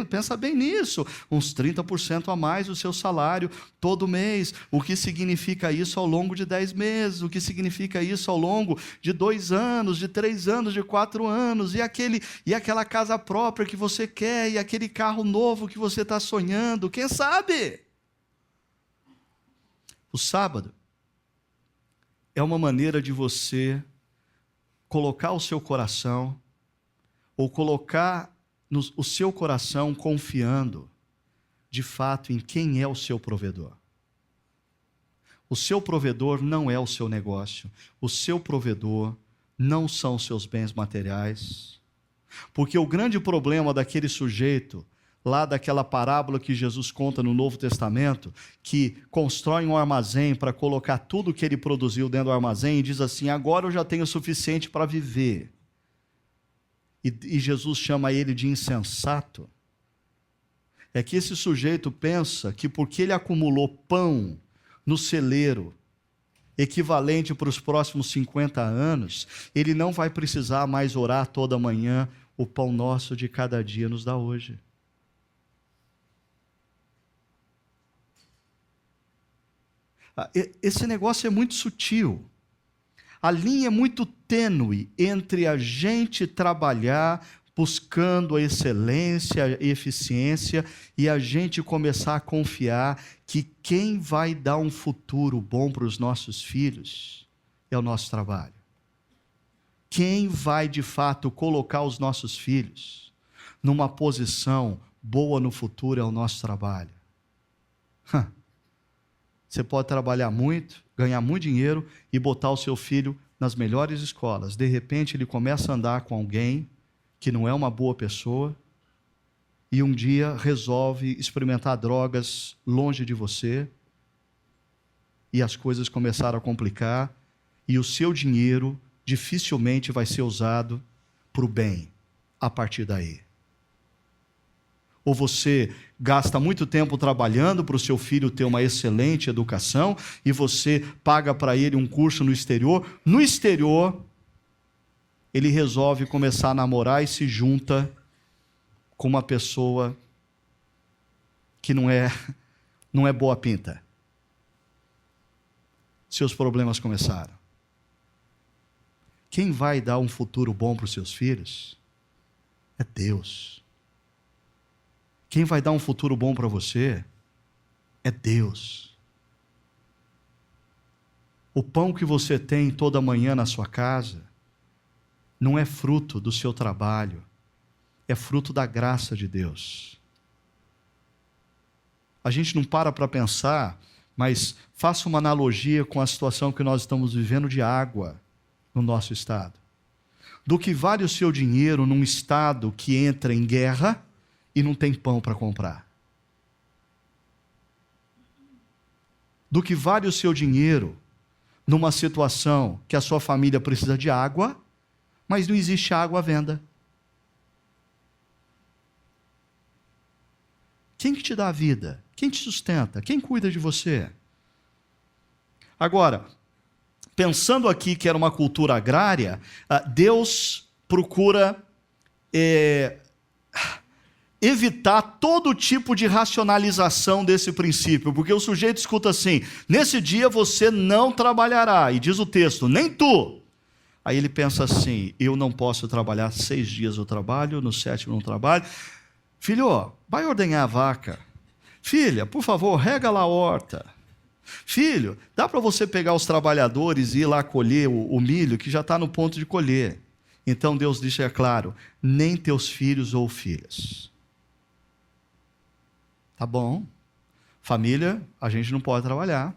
Pensa bem nisso. Uns 30% a mais do seu salário todo mês. O que significa isso ao longo de 10 meses? O que significa isso ao longo de 2 anos, de 3 anos, de 4 anos? E aquela casa própria que você quer, e aquele carro novo que você está sonhando? Quem sabe? O sábado é uma maneira de você colocar o seu coração, ou colocar o seu coração confiando, de fato, em quem é o seu provedor. O seu provedor não é o seu negócio, o seu provedor não são os seus bens materiais, porque o grande problema daquele sujeito, lá daquela parábola que Jesus conta no Novo Testamento, que constrói um armazém para colocar tudo que ele produziu dentro do armazém e diz assim: agora eu já tenho o suficiente para viver. E Jesus chama ele de insensato. É que esse sujeito pensa que porque ele acumulou pão no celeiro, equivalente para os próximos 50 anos, ele não vai precisar mais orar toda manhã: o pão nosso de cada dia nos dá hoje. Esse negócio é muito sutil. A linha é muito tênue entre a gente trabalhar buscando a excelência, a eficiência, e a gente começar a confiar que quem vai dar um futuro bom para os nossos filhos é o nosso trabalho. Quem vai, de fato, colocar os nossos filhos numa posição boa no futuro é o nosso trabalho. Você pode trabalhar muito, ganhar muito dinheiro e botar o seu filho nas melhores escolas. De repente, ele começa a andar com alguém que não é uma boa pessoa e um dia resolve experimentar drogas longe de você, e as coisas começaram a complicar, e o seu dinheiro dificilmente vai ser usado para o bem a partir daí. Ou você gasta muito tempo trabalhando para o seu filho ter uma excelente educação e você paga para ele um curso no exterior. No exterior, ele resolve começar a namorar e se junta com uma pessoa que não é boa pinta. Seus problemas começaram. Quem vai dar um futuro bom para os seus filhos é Deus. Quem vai dar um futuro bom para você é Deus. O pão que você tem toda manhã na sua casa não é fruto do seu trabalho, é fruto da graça de Deus. A gente não para pensar, mas faça uma analogia com a situação que nós estamos vivendo de água no nosso estado. Do que vale o seu dinheiro num estado que entra em guerra e não tem pão para comprar? Do que vale o seu dinheiro numa situação que a sua família precisa de água, mas não existe água à venda? Quem que te dá a vida? Quem te sustenta? Quem cuida de você? Agora, pensando aqui que era uma cultura agrária, Deus procura evitar todo tipo de racionalização desse princípio, porque o sujeito escuta assim: nesse dia você não trabalhará, e diz o texto, nem tu. Aí ele pensa assim: eu não posso trabalhar 6 dias eu trabalho, no 7º não trabalho. Filho, vai ordenhar a vaca. Filha, por favor, rega lá a horta. Filho, dá para você pegar os trabalhadores e ir lá colher o milho que já está no ponto de colher. Então Deus diz, é claro, nem teus filhos ou filhas. Tá bom. Família, a gente não pode trabalhar.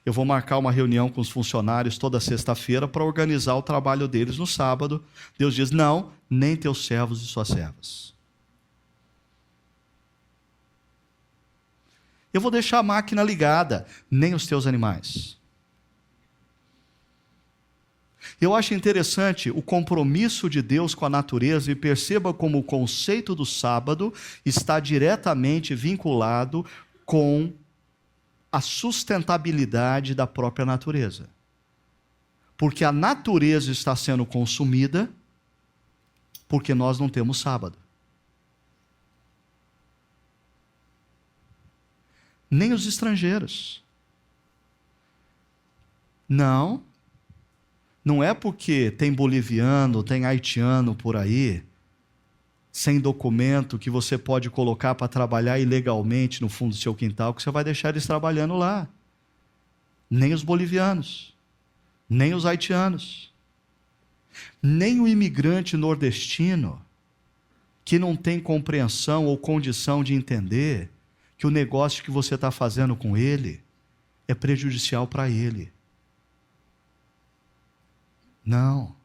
Eu vou marcar uma reunião com os funcionários toda sexta-feira para organizar o trabalho deles no sábado. Deus diz, não, nem teus servos e suas servas. Eu vou deixar a máquina ligada, nem os teus animais. Eu acho interessante o compromisso de Deus com a natureza, e perceba como o conceito do sábado está diretamente vinculado com a sustentabilidade da própria natureza. Porque a natureza está sendo consumida porque nós não temos sábado. Nem os estrangeiros. Não é porque tem boliviano, tem haitiano por aí, sem documento, que você pode colocar para trabalhar ilegalmente no fundo do seu quintal, que você vai deixar eles trabalhando lá. Nem os bolivianos, nem os haitianos, nem o imigrante nordestino, que não tem compreensão ou condição de entender que o negócio que você está fazendo com ele é prejudicial para ele. Não.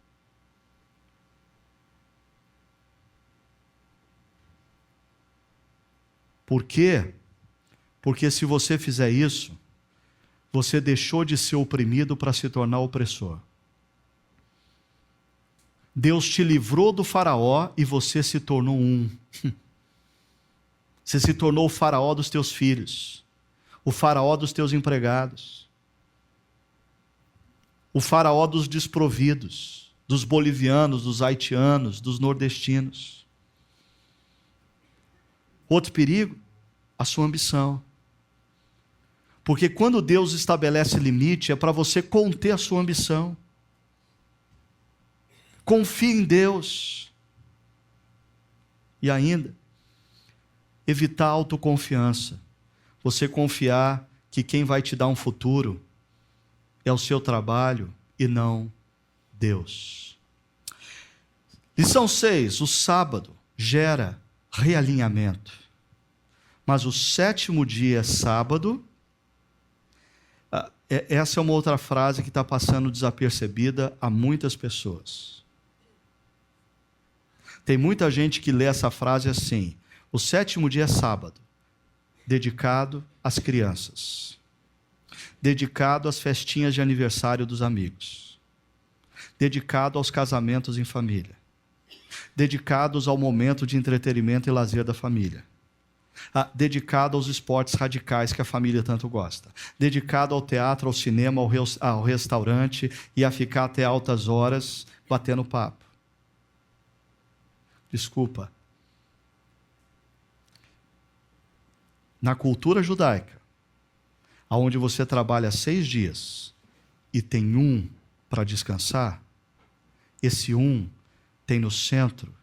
Por quê? Porque se você fizer isso, você deixou de ser oprimido para se tornar opressor. Deus te livrou do faraó e você se tornou um. Você se tornou o faraó dos teus filhos, o faraó dos teus empregados, o faraó dos desprovidos, dos bolivianos, dos haitianos, dos nordestinos. Outro perigo, a sua ambição. Porque quando Deus estabelece limite, é para você conter a sua ambição. Confie em Deus. E ainda, evitar a autoconfiança. Você confiar que quem vai te dar um futuro é o seu trabalho e não Deus. Lição 6. O sábado gera realinhamento. Mas o sétimo dia é sábado. Essa é uma outra frase que está passando desapercebida a muitas pessoas. Tem muita gente que lê essa frase assim: o sétimo dia é sábado, dedicado às crianças, dedicado às festinhas de aniversário dos amigos, dedicado aos casamentos em família, dedicados ao momento de entretenimento e lazer da família, dedicado aos esportes radicais que a família tanto gosta, dedicado ao teatro, ao cinema, ao restaurante e a ficar até altas horas batendo papo. Desculpa. Na cultura judaica, onde você trabalha 6 dias e tem um para descansar, esse um tem no centro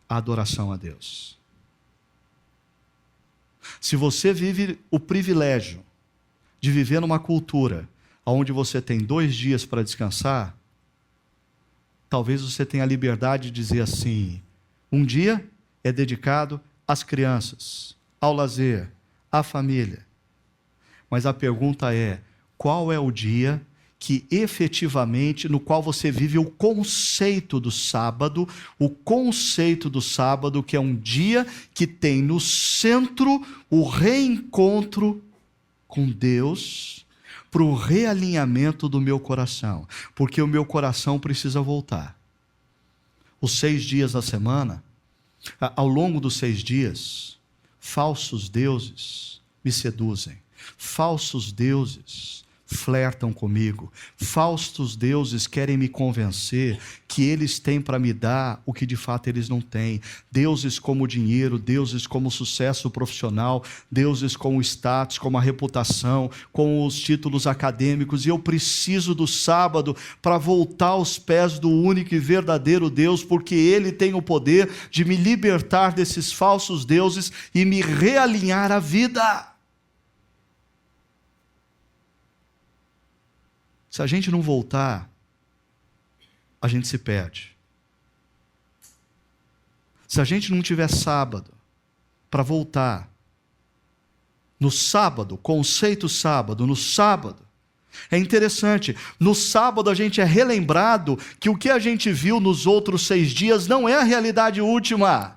a adoração a Deus. Se você vive o privilégio de viver numa cultura onde você tem 2 dias para descansar, talvez você tenha a liberdade de dizer assim: um dia é dedicado às crianças, ao lazer, à família. Mas a pergunta é: qual é o dia que efetivamente, no qual você vive o conceito do sábado, que é um dia que tem no centro o reencontro com Deus, para o realinhamento do meu coração, porque o meu coração precisa voltar. Os 6 dias da semana, ao longo dos 6 dias, falsos deuses me seduzem, falsos deuses flertam comigo, falsos deuses querem me convencer que eles têm para me dar o que de fato eles não têm. Deuses como o dinheiro, deuses como o sucesso profissional, deuses como o status, como a reputação, com os títulos acadêmicos. E eu preciso do sábado para voltar aos pés do único e verdadeiro Deus, porque Ele tem o poder de me libertar desses falsos deuses e me realinhar à vida. Se a gente não voltar, a gente se perde. Se a gente não tiver sábado para voltar, no sábado, conceito sábado, no sábado, é interessante, no sábado a gente é relembrado que o que a gente viu nos outros 6 dias não é a realidade última.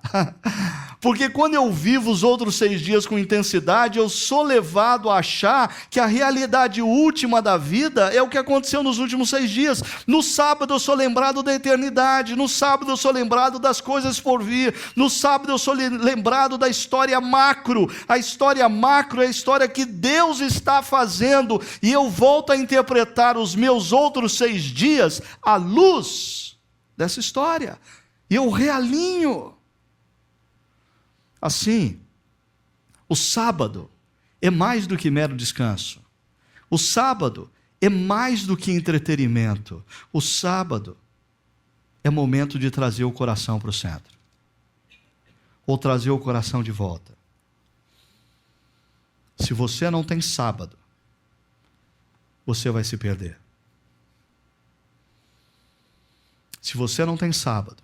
Porque quando eu vivo os outros 6 dias com intensidade, eu sou levado a achar que a realidade última da vida é o que aconteceu nos últimos 6 dias. No sábado eu sou lembrado da eternidade, no sábado eu sou lembrado das coisas por vir, no sábado eu sou lembrado da história macro. A história macro é a história que Deus está fazendo, e eu volto a interpretar os meus outros 6 dias à luz dessa história, e eu realinho. Assim, o sábado é mais do que mero descanso. O sábado é mais do que entretenimento. O sábado é momento de trazer o coração para o centro, ou trazer o coração de volta. Se você não tem sábado, você vai se perder. Se você não tem sábado,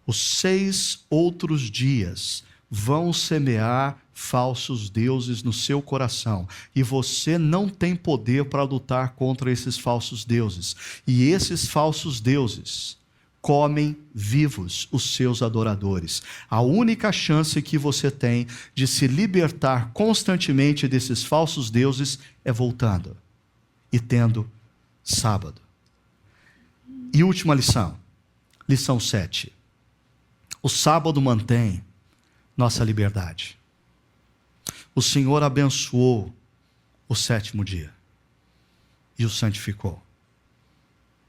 os 6 outros dias vão semear falsos deuses no seu coração, e você não tem poder para lutar contra esses falsos deuses. E esses falsos deuses comem vivos os seus adoradores. A única chance que você tem de se libertar constantemente desses falsos deuses é voltando e tendo sábado. E última lição, lição 7. O sábado mantém nossa liberdade. O Senhor abençoou o 7º dia, e o santificou,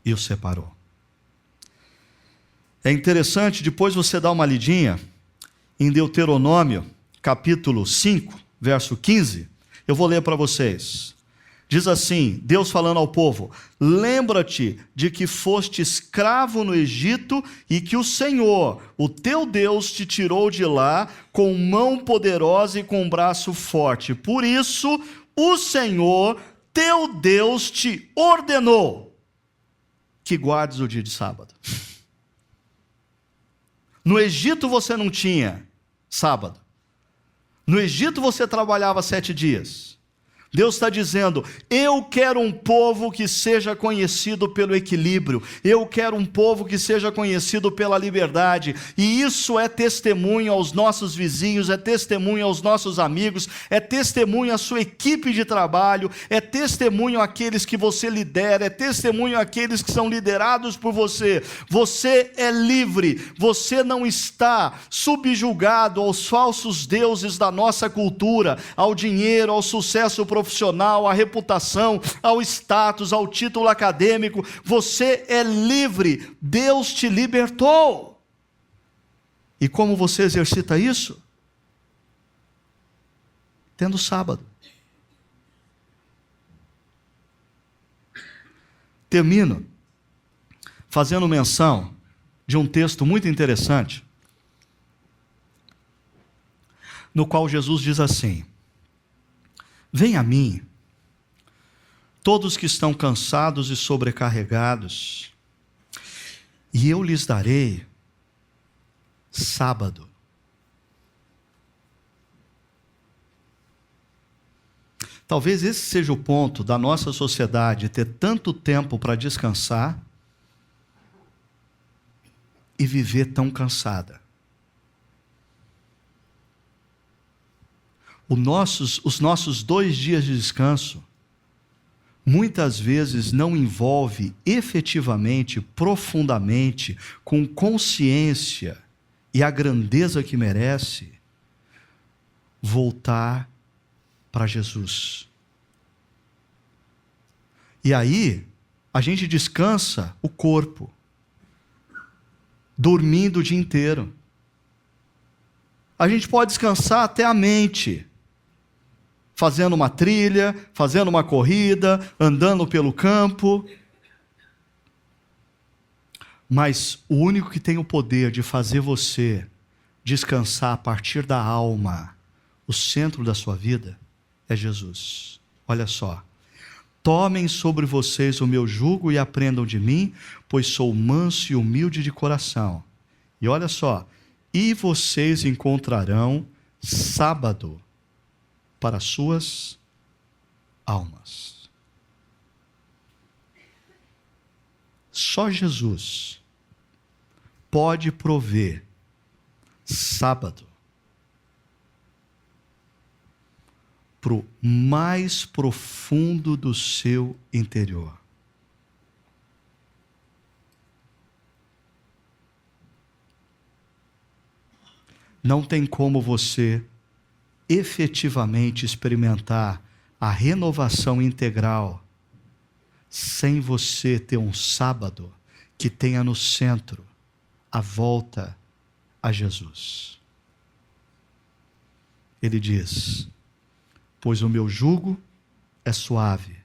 e o separou. É interessante, depois você dá uma lidinha em Deuteronômio, capítulo 5, verso 15, eu vou ler para vocês. Diz assim, Deus falando ao povo: lembra-te de que foste escravo no Egito, e que o Senhor, o teu Deus, te tirou de lá com mão poderosa e com braço forte. Por isso, o Senhor, teu Deus, te ordenou que guardes o dia de sábado. No Egito você não tinha sábado. No Egito você trabalhava 7 dias. Deus está dizendo: eu quero um povo que seja conhecido pelo equilíbrio, eu quero um povo que seja conhecido pela liberdade, e isso é testemunho aos nossos vizinhos, é testemunho aos nossos amigos, é testemunho à sua equipe de trabalho, é testemunho àqueles que você lidera, é testemunho àqueles que são liderados por você. Você é livre, você não está subjugado aos falsos deuses da nossa cultura, ao dinheiro, ao sucesso profissional, à reputação, ao status, ao título acadêmico. Você é livre, Deus te libertou. E como você exercita isso? Tendo sábado. Termino fazendo menção de um texto muito interessante, no qual Jesus diz assim: venha a mim, todos que estão cansados e sobrecarregados, e eu lhes darei sábado. Talvez esse seja o ponto da nossa sociedade, ter tanto tempo para descansar e viver tão cansada. Os nossos 2 dias de descanso muitas vezes não envolve efetivamente, profundamente, com consciência e a grandeza que merece, voltar para Jesus. E aí, a gente descansa o corpo, dormindo o dia inteiro. A gente pode descansar até a mente, fazendo uma trilha, fazendo uma corrida, andando pelo campo. Mas o único que tem o poder de fazer você descansar a partir da alma, o centro da sua vida, é Jesus. Olha só: tomem sobre vocês o meu jugo e aprendam de mim, pois sou manso e humilde de coração. E olha só: e vocês encontrarão sábado para suas almas. Só Jesus pode prover sábado para o mais profundo do seu interior. Não tem como você efetivamente experimentar a renovação integral sem você ter um sábado que tenha no centro a volta a Jesus. Ele diz: pois o meu jugo é suave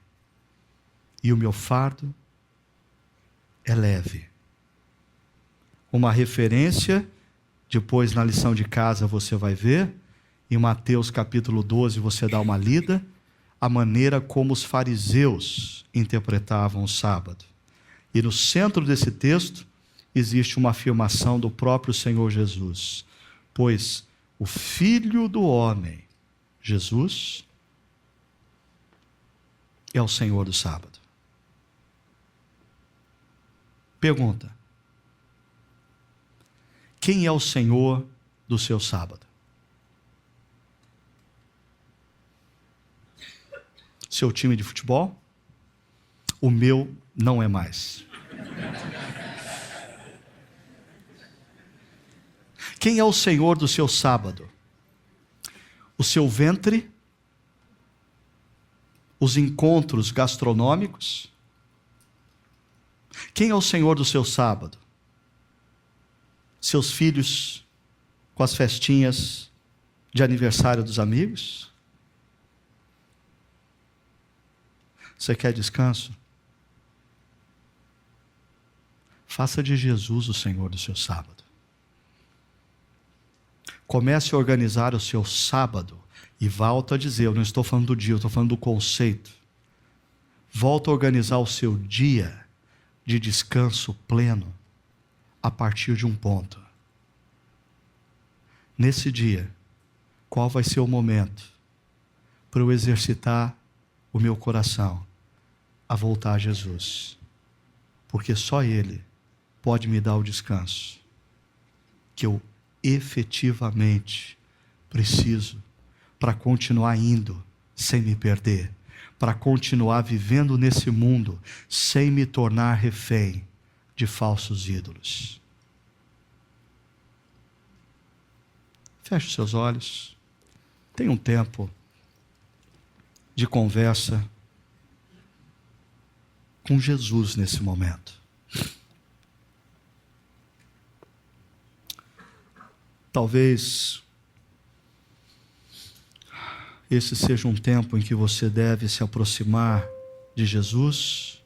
e o meu fardo é leve. Uma referência, depois na lição de casa você vai ver, em Mateus capítulo 12 você dá uma lida, a maneira como os fariseus interpretavam o sábado. E no centro desse texto existe uma afirmação do próprio Senhor Jesus: pois o Filho do Homem, Jesus, é o Senhor do sábado. Pergunta: quem é o Senhor do seu sábado? Seu time de futebol? O meu não é mais. Quem é o Senhor do seu sábado? O seu ventre? Os encontros gastronômicos? Quem é o Senhor do seu sábado? Seus filhos com as festinhas de aniversário dos amigos? Você quer descanso? Faça de Jesus o Senhor do seu sábado. Comece a organizar o seu sábado. E volto a dizer, eu não estou falando do dia, eu estou falando do conceito. Volta a organizar o seu dia de descanso pleno a partir de um ponto. Nesse dia, qual vai ser o momento para eu exercitar o meu coração a voltar a Jesus? Porque só Ele pode me dar o descanso que eu efetivamente preciso para continuar indo sem me perder, para continuar vivendo nesse mundo sem me tornar refém de falsos ídolos. Feche os seus olhos. Tenha um tempo de conversa com Jesus nesse momento. Talvez esse seja um tempo em que você deve se aproximar de Jesus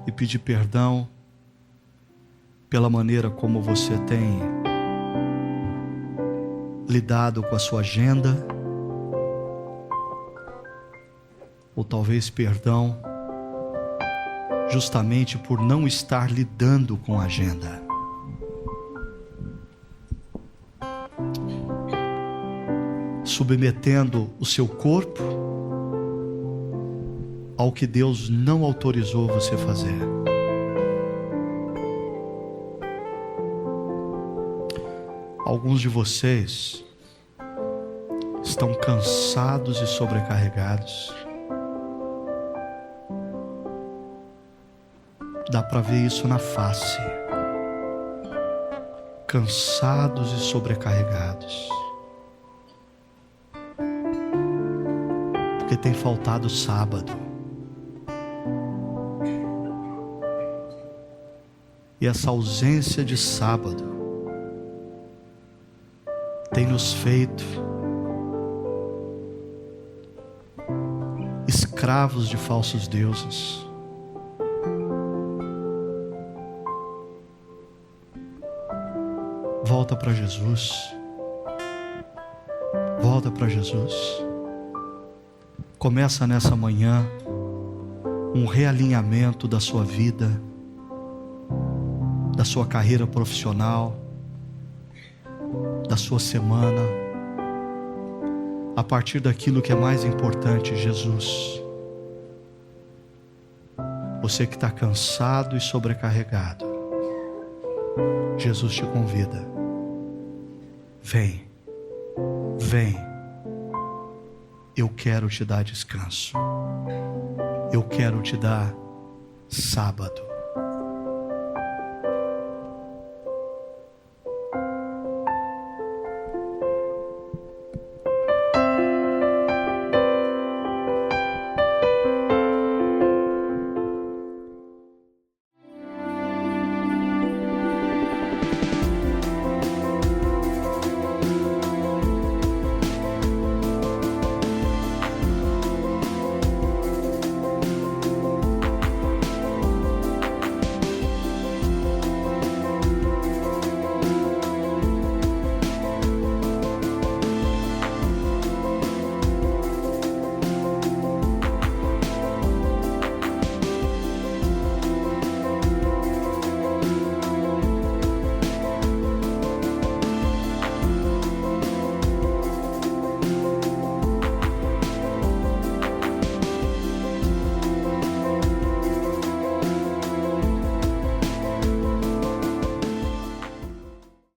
e pedir perdão pela maneira como você tem lidado com a sua agenda, ou talvez perdão justamente por não estar lidando com a agenda. Submetendo o seu corpo ao que Deus não autorizou você fazer. Alguns de vocês estão cansados e sobrecarregados. Dá para ver isso na face. Cansados e sobrecarregados. Porque tem faltado sábado. E essa ausência de sábado tem nos feito escravos de falsos deuses. Volta para Jesus. Volta para Jesus. Começa nessa manhã um realinhamento da sua vida, da sua carreira profissional, da sua semana, a partir daquilo que é mais importante, Jesus. Você que está cansado e sobrecarregado, Jesus te convida. Vem, vem. Eu quero te dar descanso. Eu quero te dar sábado.